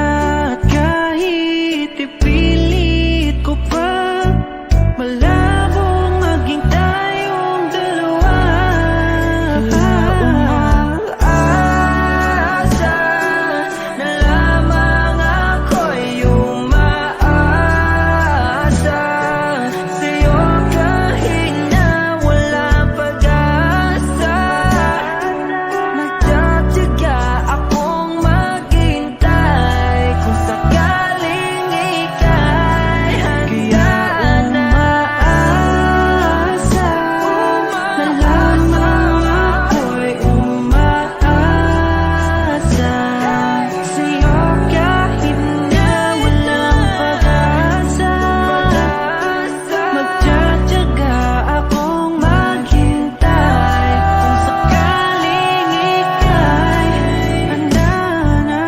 at kahit ipilit ko pa, malabong maging tayong dalawa. Umaasa na lamang ako'y umaasa sa'yo kahit na walang pag-asa. Nagtatyaga akong maghintay kung sakaling ika'y handa na. Umaasa na lamang ako'y umaasa sa'yo kahit na walang pag-asa. Magtsatsaga akong maghintay kung sakaling ika'y handa na.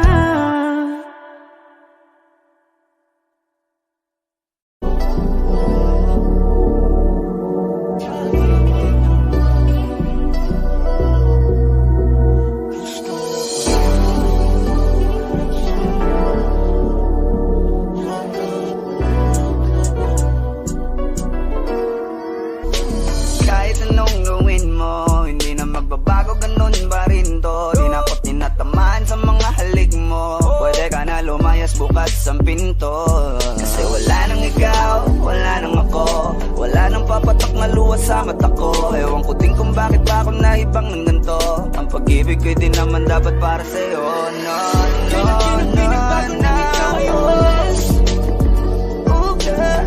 Kahit anong gawin mo, hindi na magbabago, ganun pa rin to. Di na ako tinatamaan sa mga halik mo. Pwede ka na lumayas, bukas ang pinto. Kasi wala nang ikaw, wala nang ako, wala nang papatak na luha sa mata ko. Ewan ko din kung bakit ba ako naibang ng ganito. Ang pag-ibig ko'y di naman dapat para sa'yo. No, no, no, no. Oh, girl.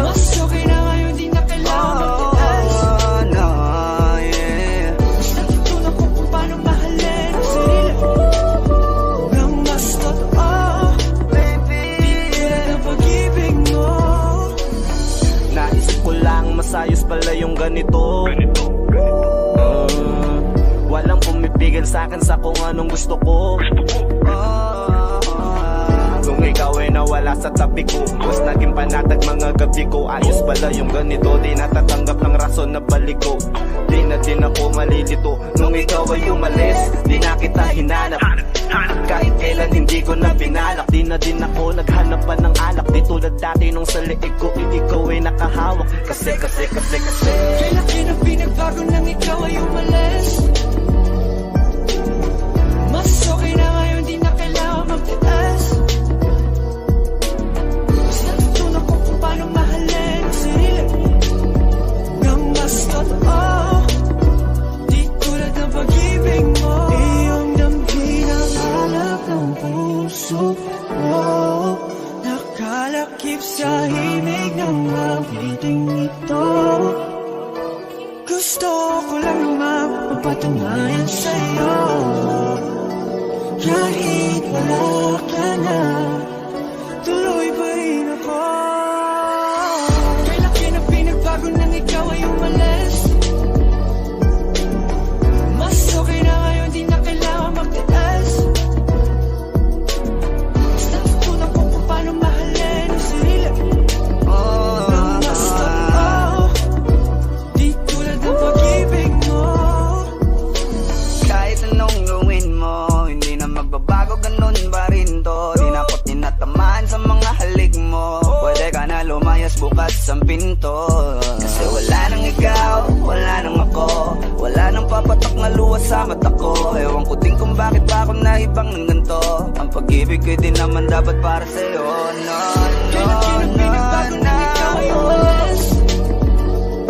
Mas okay na ngayon, di na kailangan magtiis. No, yeah. Natutunan ko kung paano mahalin ang sarili nang mas totoo. Baby, Tulad ng pag-ibig mo. Naisip ko lang masayos pala yung ganito. Walang pumipigil sa'kin sa kung anong gusto ko. Kung ikaw ay nawala sa tabi ko, mas naging panatag mga gabi ko. Ayos pala yung ganito, di natatanggap ng rason na balik ko. Di na din ako malilito nung ikaw ay umalis. Di na kita hinanap, kahit kailan hindi ko na pinalak. Di na din ako naghanap pa ng alak. Di tulad dati nung sa liig ko, ikaw ay nakahawak. Kasi Kailan pinagbago nang ikaw ay umalis? Mas okay na ngayon, di na kailangan magtiis. Mas natutunan ko kung paano mahalin ang sarili nang mas totoo. Di tulad ng pag-ibig mo. Iyong damhin ang alak ng puso mo. Nakalakip sa himig ng awiting ito. Gusto ko lang naman magpatunayan sa'yo. Kahit wala ka na, tuloy pa rin ako. Kailan pinagbago nang ikaw ay umalis? Mas okay na ngayon, di na kailangan magtiis. Mas natutunan ko kung paano mahalin ang sarili nang mas totoo. Di tulad ng pag-ibig mo. kahit anong gawin mo, hindi na magbabago, ganun pa rin to. Di na ako tinatamaan sa mga halik mo. Pwede ka na lumayas, bukas ang pinto. Kasi wala nang ikaw, wala nang ako, wala nang papatak na luha sa mata ko. Ewan ko din kung bakit ba ako naibang ng ganito. Ang pag-ibig ko'y di naman dapat para sa'yo. No, no, no, no.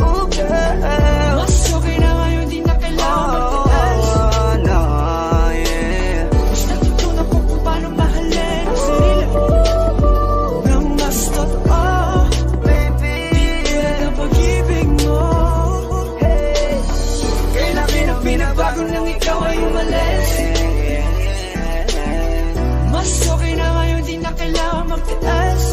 Oh, girl. Mas okay na ngayon, di na kailangan magtiis. No, yeah. Mas natutunan ko kung paano mahalin ang sarili nang mas totoo. Baby, Di tulad ng pag-ibig mo. Kailan pinagbago nang ikaw ay umalis? Mas okay na ngayon, di na kailangan magtiis.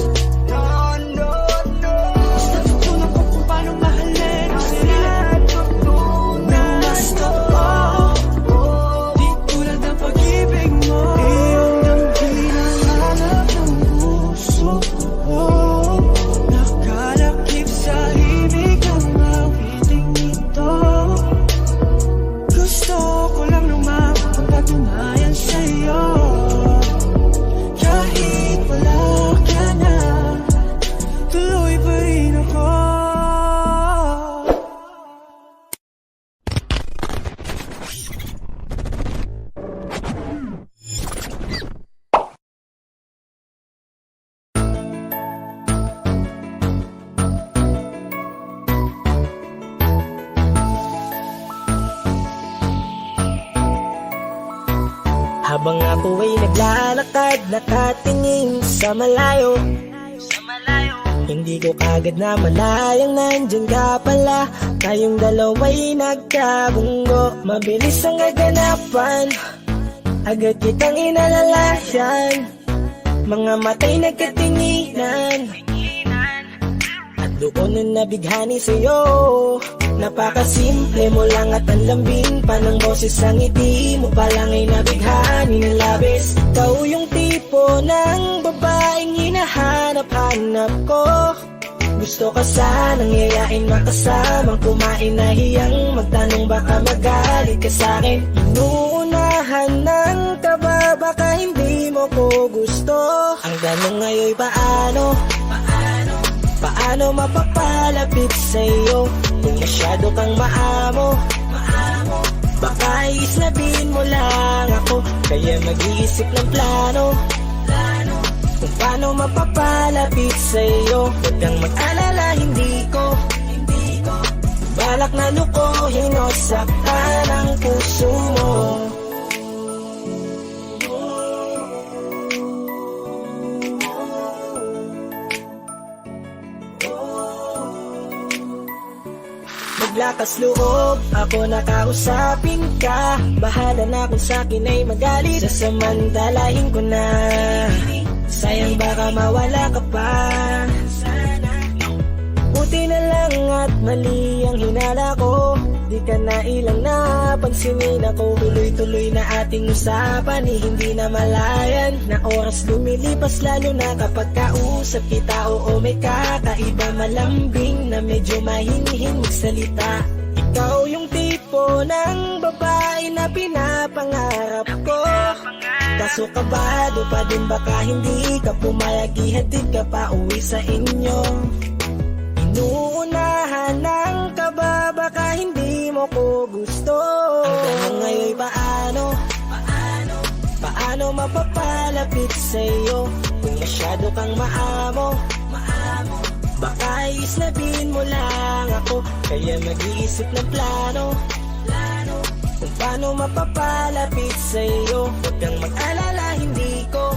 Habang ako ay naglalakad, nakatingin sa malayo, hindi ko kagad na malayang nandyan ka pala. Tayong dalawa'y nagkabunggo, mabilis ang aganapan, agad kitang inalalayan. Mga matay nagkatinginan, at doon na nabighani sa'yo. Napakasimple mo lang at ang lambing pa ng boses, ang ngiti mo pa lang ay nabighani ng labis. Ikaw yung tipo ng babaeng hinahanap-hanap ko. Gusto ka sanang yayain, makasamang kumain, nahiyang magtanong baka magalit ka sa'kin. Inuunahan ng kaba, baka hindi mo ko gusto. Ang tanong ngayon paano? Paano mapapalapit sa'yo kung masyado kang maamo? Baka isnabin mo lang ako, kaya mag-iisip ng plano kung paano mapapalapit sa'yo. Huwag kang mag-alala, hindi ko balak na lukohin o saktan ang puso mo. Maglakas loob, ako nakausapin ka. Bahala na kung sa'kin ay magalit, sasamantalahin ko na. Sayang baka mawala ka pa. Buti na lang at mali ang hinala ko, di ka na ilang napansinin ako. Tuloy-tuloy na ating usapan, hindi na malayan. Na oras lumilipas lalo na kapag kausap kita. Oo, may kakaiba, malambing na medyo mahinhin magsalita. Ikaw yung tipo ng babae na pinapangarap ko. Kaso kabado pa din, baka hindi ka pumayag, ihatid ka pa uwi sa inyo. Inuunahan ng kaba, baka hindi mo ko gusto. Ang tanong ngayon paano? Paano mapapalapit sa'yo kung masyado kang maamo? Baka isnabin mo lang ako, kaya mag-iisip ng plano kung paano mapapalapit sa'yo. Huwag kang mag-alala, hindi ko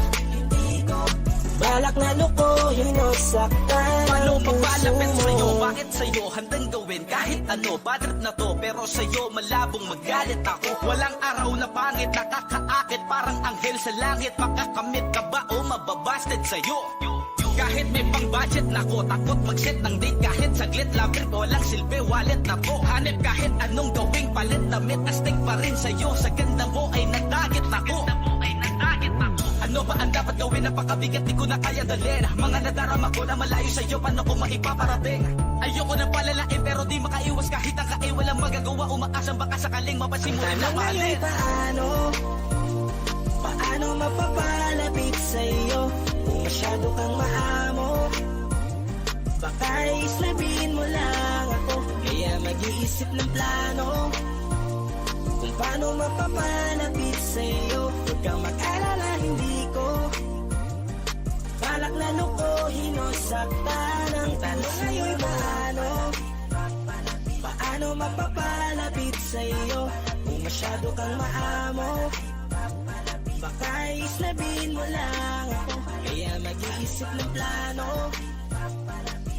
balak na lukohin o saktan. Paano papalapit sa'yo? Bakit sa'yo handang gawin kahit ano? Bad trip na to, pero sa'yo malabong magalit ako. Walang araw na pangit, nakakaakit parang anghel sa langit. Makakamit ka ba o mababasted sa'yo? Kahit may pang budget na ko, takot mag-set ng date kahit saglit. Love trip, walang silbi, wallet na po. Hanip kahit anong gawing palit, damit astig pa rin sa'yo. Sa ganda mo ay nagdagit na ko. Ano ba ang dapat gawin? Napakabigat, di ko na kaya dalhin. Mga nadarama ko na malayo sa'yo, paano ko maipaparating? Ayoko na palalain pero di makaiwas kahit ang kain. Walang magagawa, umaasang baka sakaling mapasimulan na mahalin. Paano mapapalapit sa'yo kung masyado kang maamo? Baka islabin mo lang ako, kaya mag-iisip ng plano kung paano mapapalapit sa'yo. Huwag kang mag-alala, hindi ko balak na lukohin o saktan. Ang tanong ngayon paano mapapalapit sa'yo kung masyado kang maamo? Baka islabin mo lang ako, kaya mag-iisip ng plano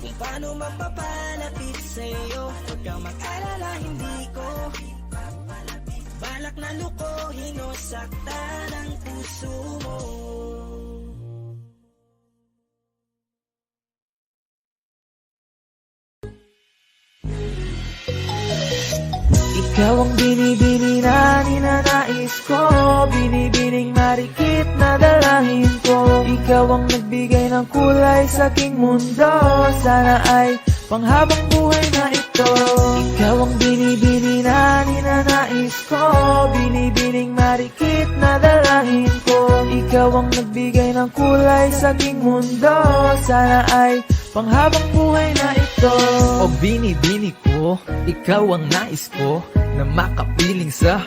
kung paano mapapalapit sa'yo. Huwag kang mag-alala, hindi ko balak na lukohin o saktan ang puso mo. Ikaw ang binibini na ninanais ko, binibining marikit na dalahin ko. Ikaw ang nagbigay ng kulay sa aking mundo, sana ay panghabang buhay na ito. Ikaw ang binibini na ninanais ko, binibining marikit na dalahin ko. Ikaw ang nagbigay ng kulay sa aking mundo, sana ay panghabang buhay na ito. O binibini ko, ikaw ang nais ko, na makapiling sa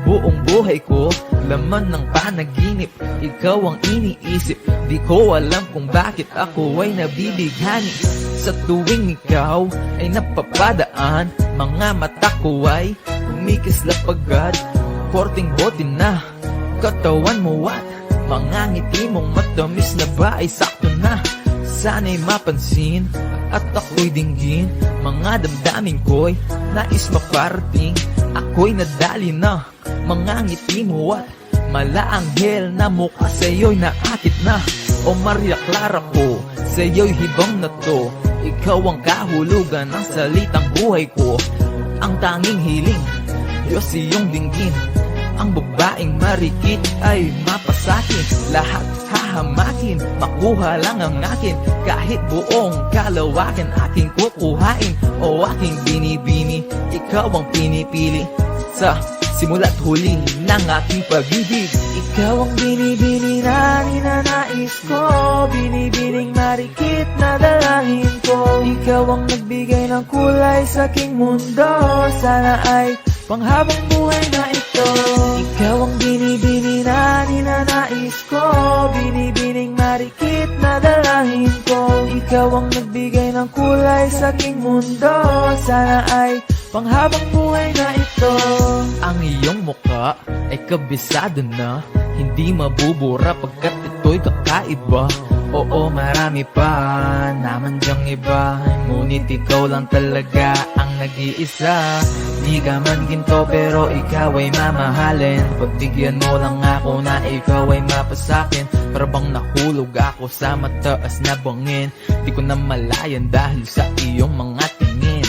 buong buhay ko. Laman ng panaginip, ikaw ang iniisip. Di ko alam kung bakit ako ay nabibighani. Sa tuwing ikaw ay napapadaan, mga mata ko ay kumikislap agad. Korting bote na katawan mo at mga ngiti mong matamis na ba ay sakto na. Sana'y mapansin at ako'y dinggin, mga damdamin ko'y nais maparating. Ako'y nadali na mga ngiti mo at malaanghel na mukha sa'yo'y naakit na. O Maria Clara ko, sa'yo'y hibang na to. Ikaw ang kahulugan ng salitang buhay ko. Ang tanging hiling, Diyos iyong dinggin. Ang babaeng marikit ay mapasakin. Lahat hahamakin, makuha lang ang akin. Kahit buong kalawakan aking kukuhain. O aking binibini, ikaw ang pinipili. Sa simula't huli ng aking pag-ibig. Ikaw ang binibini na ninanais ko, binibining marikit na dalangin ko. Ikaw ang nagbigay ng kulay sa aking mundo, sana ay panghabang buhay na ito. Ikaw ang binibini na ninanais ko, binibining marikit na dalangin ko. Ikaw ang nagbigay ng kulay sa aking mundo, sana ay panghabang buhay na ito. Ang iyong mukha ay kabisado na, hindi mabubura pagkat ito'y kakaiba. Oo, marami pa naman dyang iba, ngunit ikaw lang talaga ang nag-iisa. Di ka man ginto pero ikaw ay mamahalin. Pagbigyan mo lang ako na ikaw ay mapasakin. Para bang nahulog ako sa mataas na bangin. Di ko na malayan dahil sa iyong mga tingin.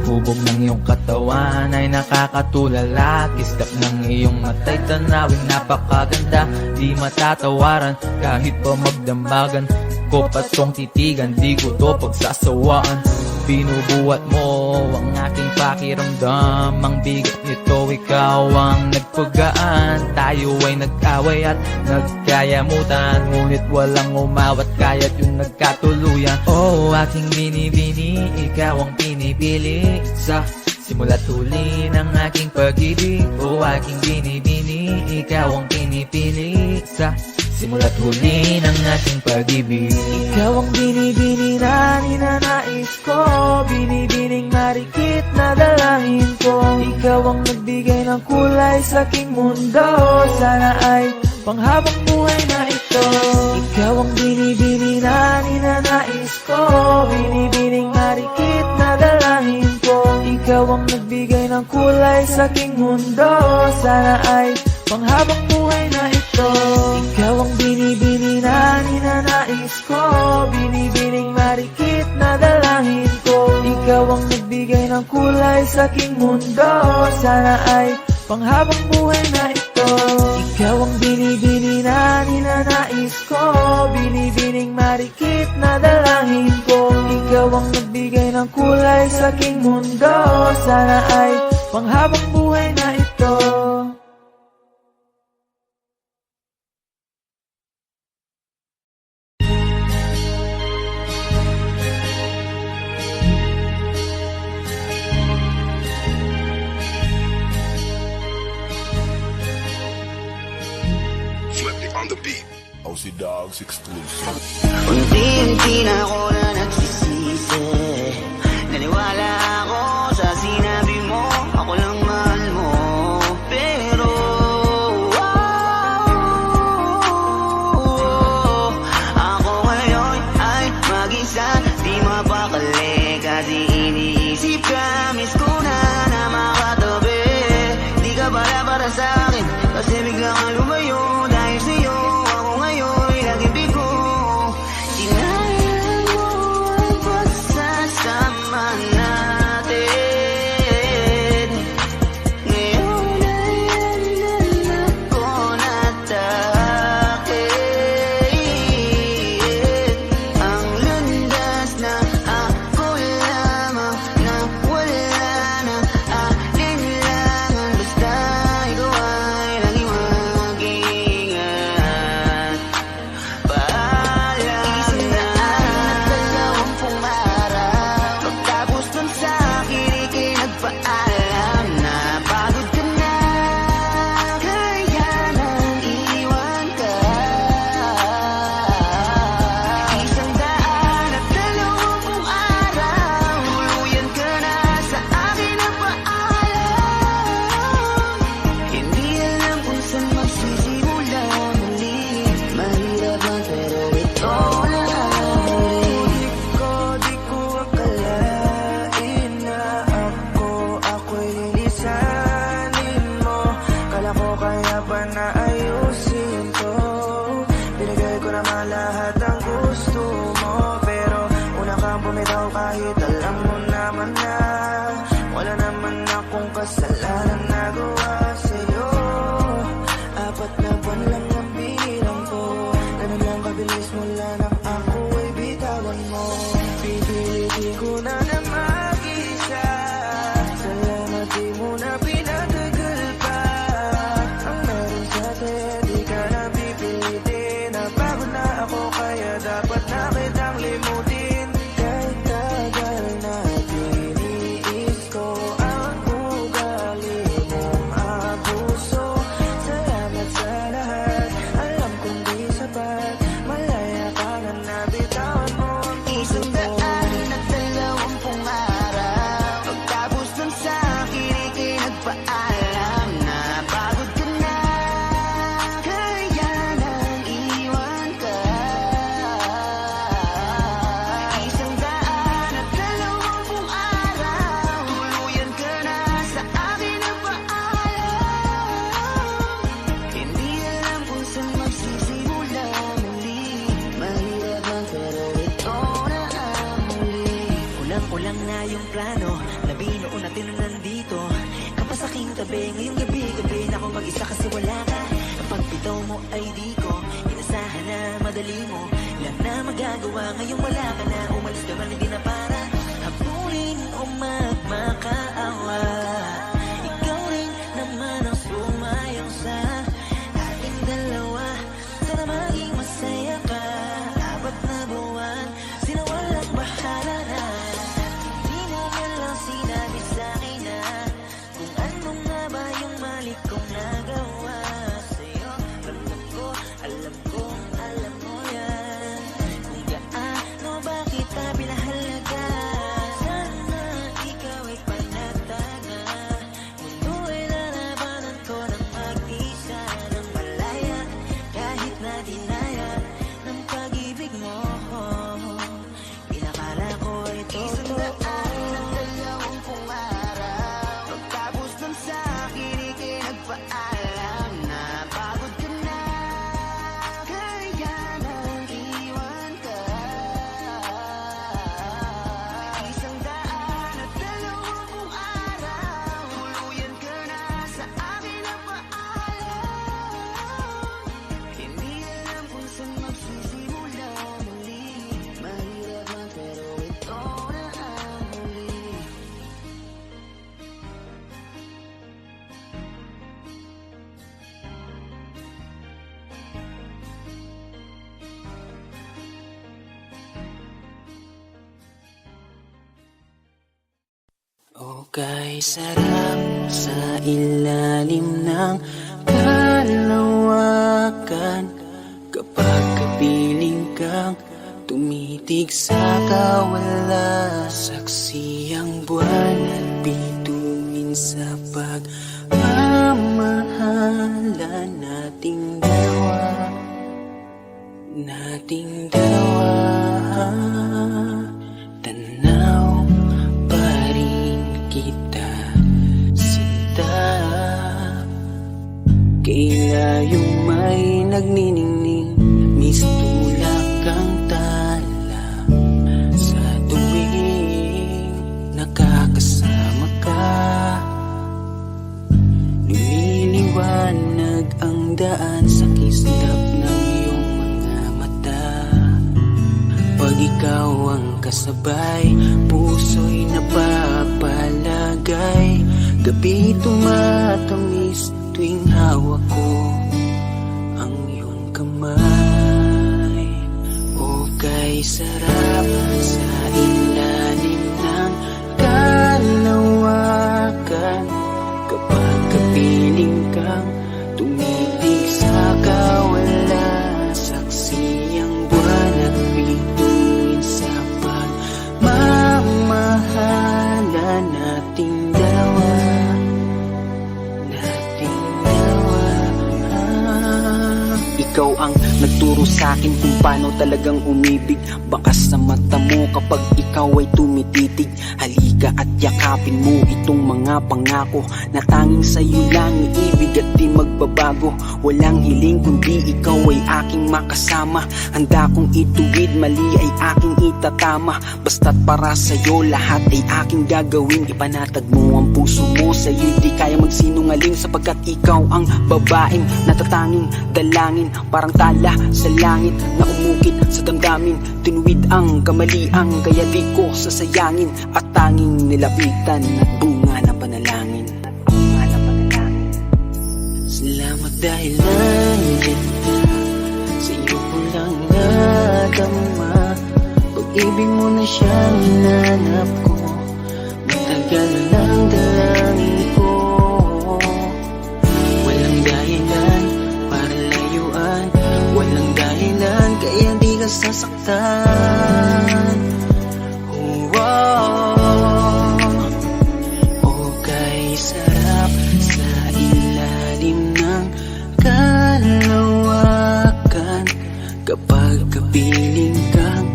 Hubog ng iyong katawan ay nakakatulala. Kislap ng iyong matay tanawin napakaganda. Di matatawaran kahit pa magdamagan ko patong titigan, di ko to pagsasawaan. Binubuhat mo ang aking pakiramdam. Ang bigat nito, ikaw ang nagpagaan. Tayo ay nag-away at nagkayamutan, ngunit walang umawat kaya't yung nagkatuluyan. Oh, aking binibini, ikaw ang pinipili. Sa simula't huli ng aking pag-ibig. Oh, aking binibini, ikaw ang pinipili. Sa simula't huli ng ating pag-ibig. Ikaw ang binibini na ninanais ko, binibining marikit na dalangin ko. Ikaw ang nagbigay ng kulay sa aking mundo, sana ay panghabang buhay na ito. Ikaw ang binibini na ninanais ko, binibining marikit na dalangin ko. Ikaw ang nagbigay ng kulay sa aking mundo, sana ay panghabang buhay na ito. Ikaw ang binibini na ninanais ko, binibining marikit na dalangin ko. Ikaw ang nagbigay ng kulay sa aking mundo, sana ay panghabang buhay na ito. Ikaw ang binibini na ninanais ko, binibining marikit na dalangin ko. Ikaw ang nagbigay ng kulay sa aking mundo, sana ay panghabang buhay na ito. On the beat. OC Dogs exclusive. Unti-unti na ako na nagsisisi. Naniwala ako sa sinabi mo, ako lang mahal mo. Pero ako ngayon ay mag-isa, di mapakali. Kasi iniisip ka, miss ko na makatabi. Di ka para sa akin, kasi bigla kang lumayo. Dahil sa'yo, ako ngayon laging bigo. Sinayang mo ang pagsasama natin. lahat ang gusto mo. Pero una kang bumitaw kahit alam mo naman na wala naman akong kasalanan nagawa sa'yo. 4 na buwan lang ang bilang ko, ganun lang kabilis mula nang ako ay bitawan mo. Pipilitin ko na na mag-isa, salamat di mo na pinatagal pa. Ang meron sa atin, di ka na pipilitin. Napagod na ako kaya dapat na kitang limutin. Kahit tagal natin, iniis ko ang ugali mong abuso. Salamat sa lahat, alam kong di sapat. Malaya ka na nabitawan mo ang puso ko. 120 araw, pagtapos ng sa'kin ika'y nagpaalam na pagod ka na, kaya nang iwan ka. 120 araw, tuluyan ka na sa akin nagpaalam. Hindi alam kung saan magsisimula muli, mahirap man pero ito na ang muli. Ulang-ulang na yung plano, nabinoon natin na nandito ka pa sa aking tabi. Ngayong gabi-gabi na ako mag-isa kasi wala ka. Kapag bitaw mo ay di ko inasahan na madali mo lang na magagawa. Ngayong wala ka na, umalis ka man hindi na para habulin o magmakaawa. Ikaw rin naman ang sumayang sa ating dalawa. Sana maging masaya ka. 4 na buwan, sinawalang bahala na. Di mo man lang sinabi sa'kin na kung ano nga ba yung mali kong nagawa sa'yo. Alam ko, alam mo yan, kung gaano ba kita pinahalaga. Sana ikaw ay panataga, mundo ay lalabanan ko ng mag-isa ng malaya. Kahit na dinaya ng pag-ibig mo, pinakala ko ay totoo. 120 araw, pagtapos ng sa'kin ika'y nagpaalam na pagod ka na, kaya nang iwan ka. 120 araw, tuluyan ka na sa akin nagpaalam. Hindi alam kung saan magsisimula muli, mahirap man pero ito na ang muli. Okay, sarap sa ilalim ng kalawakan kapag kapiling kang tumitig sa kawala. Saksi ang buwan at bituin sa pagmamahala nating dalawa. Tanaw pa rin kita, sinta. Kailayong may nagniningning, mistulak ang tala. Sa tuwing nakakasama ka, lumiliwanag ang daan sa kislap ng iyong mga mata. Pag ikaw ang kasabay, puso'y napapalagay. Gabi tumatamis tuwing hawak ko ang iyong kamay. O kay sarap sa ilalim ng kalawakan kapag kapiling kang tumitig sa kawala. Saksi ang buwan at bituin sa pagmamahala nating dalawa. Ikaw ang nagturo sa'kin kung paano talagang umibig. Baka sa mata mo kapag ikaw ay tumititig. Halika at yakapin mo itong mga pangako na tanging sa'yo lang iibig at di magbabago. Walang hiling kundi ikaw ay aking makasama. Handa kong ituwid, mali ay aking itatama. Basta't para sa'yo lahat ay aking gagawin. Ipanatag mo ang puso mo, sa'yo di kaya magsinungaling. Sapagkat ikaw ang babaeng natatanging dalangin. Parang tala sa langit na umukit sa damdamin. Tinuwid ang kamaliang kaya di ko sasayangin. At tanging nilapitan at bunga ng panalangin. Salamat dahil nandiyan ka. Sa iyo ko lang nadama. Pag-ibig mo na siyang hinanap ko. Matagal na ng dalangin ko. Walang dahilan para layuan. Walang dahilan kaya di ka sasaktan. Okay, sarap sa ilalim ng kalawakan. Kapag kapiling kang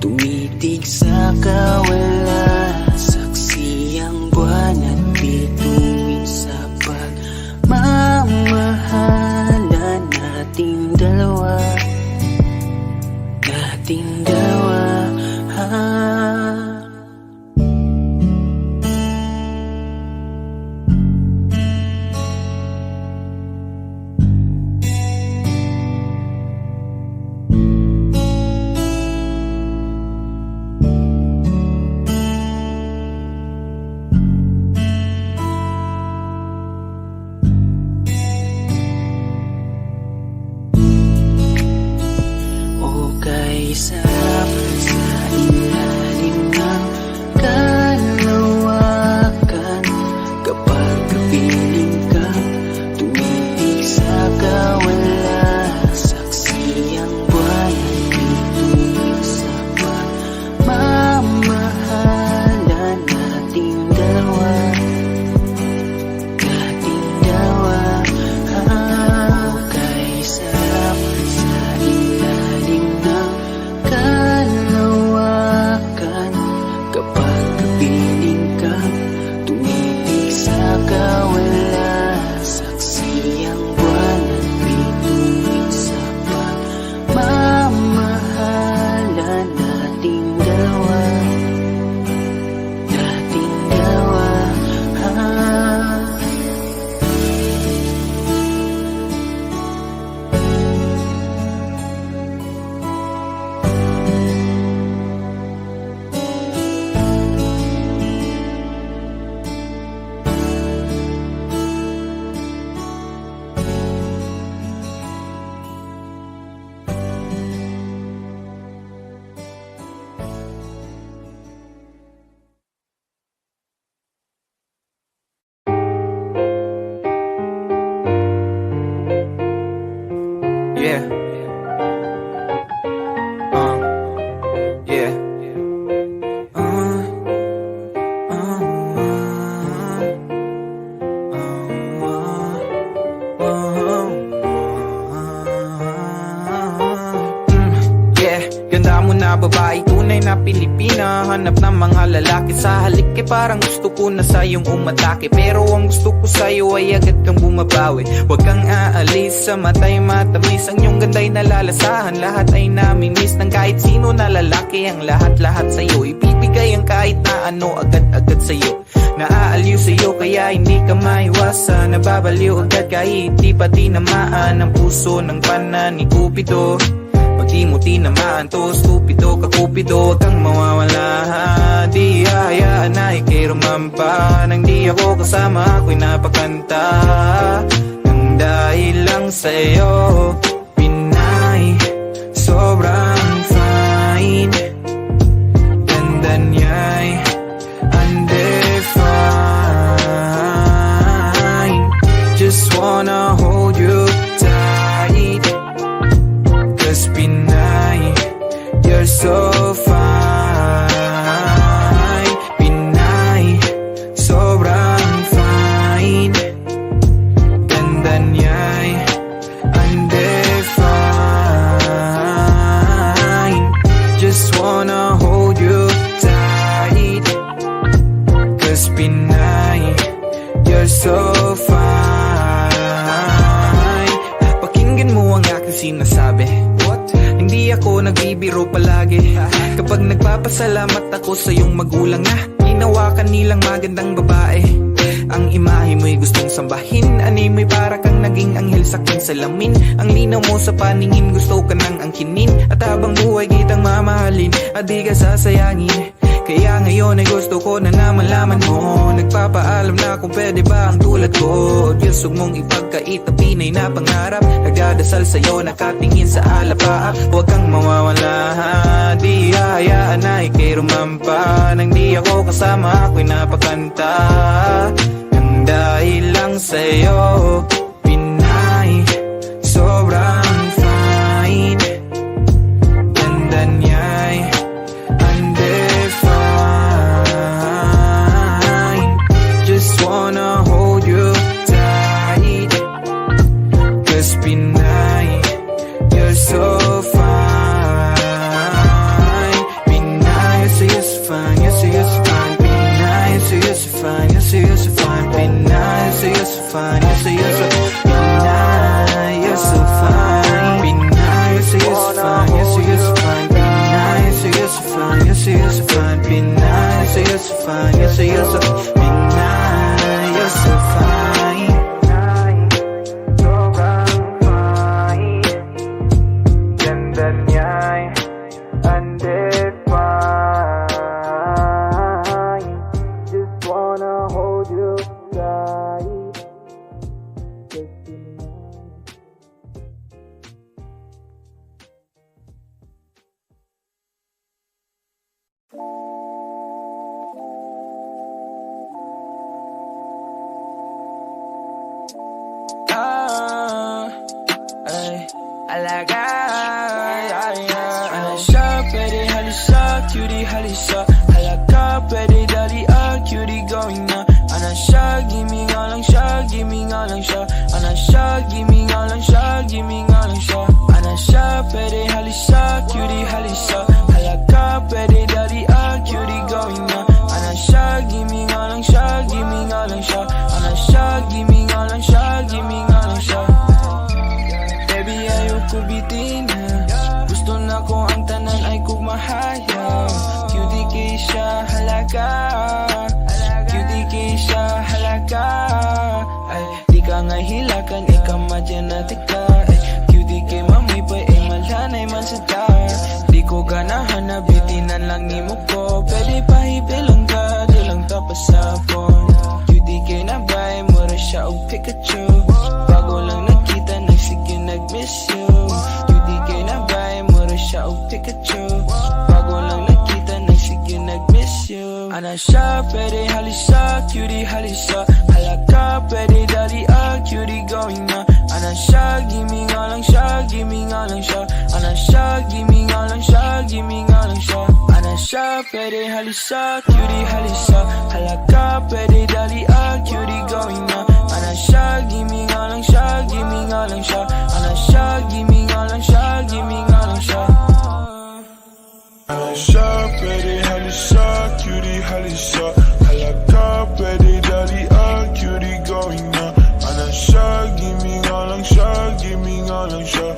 tumitig sa kawalan. Saksi ang buwan at bituin sa pagmamahalan nating dalawa. Nating dalawa. Okay, sarap sa ilalim ng kalawakan. Kapag kapiling kang tumitig sa kawalan. Saksi ang buwan at bituin sa pagmamahalan nating dalawa. Nating dalawa. Okay, sarap sa ilalim ng kalawakan. Kapag kapiling kang tumitig sa kawalan. Saksi ang buwan at bituin sa pagmamahalan nating dalawa. Nating dalawa. Yeah. Yeah. Yeah, ganda mo na babae, tunay na Pilipina. Hanap ng mga lalaki sa halik eh parang gusto ko na sayong umatake. Pero ang gusto ko sa'yo ay agad kang bumabawi. Huwag kang aalis, sa mata'y matamis. Ang iyong ganda'y nalalasahan, lahat ay namimiss ng kahit sino na lalaki. Ang lahat-lahat sa'yo, ibibigay ang kahit na ano, agad-agad sa'yo. Naaaliw sa'yo kaya hindi ka maiwasan. Nababaliw agad kahit di pa tinamaan ang puso ng pana ni Cupido. Pag di mo tinamaan to, stupido ka Cupido. Huwag kang mawawala, di hahayaan na ikay rumampa. Nang di ako kasama, ako'y napakanta. Nang dahil lang sa'yo, Pinay, sobrang fine. Ganda niya'y undefined. Just wanna hold you tight. Cause Pinay, you're so fine. Pinay, sobrang fine. Ganda niya'y undefined. nagbibiro palagi. Kapag nagpapasalamat ako sa iyong magulang na ginawa ka nilang magandang babae. Ang imahe mo'y gustong sambahin, ani mo'y para kang naging anghel sa aking salamin. Ang linaw mo sa paningin, gusto ka nang angkinin. At habang buhay kitang mamahalin, at di ka sasayangin. Kaya ngayon ay gusto ko na malaman mo, nagpapaalam na kung pwede ba ang tulad ko. Diyos, huwag mong ipagkait na Pinay na pangarap. Nagdadasal sa'yo, nakatingin sa alapaap. Huwag kang mawawala, di hahayaan na ikay rumampa. Nang di ako kasama, ako'y napakanta. Nang dahil lang sa'yo, Pinay, sobrang fine. Ganda niya'y undefined. Just wanna hold you tight, 'cause Pinay, you're so fine. Pinay, you're so fine, you're so fine. Pinay, you're so fine, you're so fine. Pinay, you're so fine, you're so Pinay, you're so fine. Pinay, you're so fine, you're so fine. Pinay, you're so fine, you're so fine. Pinay, you're so fine, you're so Pinay, you're so fine. Ganda niya'y undefined. Just wanna hold you tight. Pwede halisa, cutie halisa. Halaka, pwede dali cutie going na. Ana siya, gimme nga lang siya, gimme nga lang siya. Ana siya, gimme nga lang siya, gimme nga lang siya. Ana siya, pwede halisa, cutie halisa. Halaka, pwede dali cutie going na. Ana siya, gimme nga lang siya, gimme nga lang siya. Ana siya, gimme nga lang siya, gimme nga lang siya. Baby, ayoko bitin na. Gusto na ko ang tanan ay kugmahaya. Cutie kay siya halaga, cutie kay siya halaga. Ay, di ka nga hilakan, ikaw madyanati-ka. Ay, cutie kay mamay pa, ay malanay man sa ta. Di ko ganahan na bitinan lang ni mo ko. Pwede pa hibilang ka, di lang tapasapon. Cutie kay nabay, mura siya og Pikachu. Bago lang nakita, nagsige nag-miss you. Siya og Pikachu. Bago lang nakita, nagsige nag-miss you. Ana siya, pwede halisa, cutie halisa. Halaka, pwede dali cutie going na. Ana siya, gimme nga lang siya, gimme nga lang siya. Ana siya, gimme nga lang siya, gimme nga lang siya. Ana siya, pwede halisa, cutie halisa. Halaka, pwede dali cutie going na. Ana siya, gimme nga lang siya, gimme nga lang siya. Ana siya, gimme nga lang siya, gimme nga lang siya. Ana siya, pwede halisa, cutie halisa. Halaka, pwede dali cutie going na. Ana siya, gimme nga lang siya, gimme nga lang siya.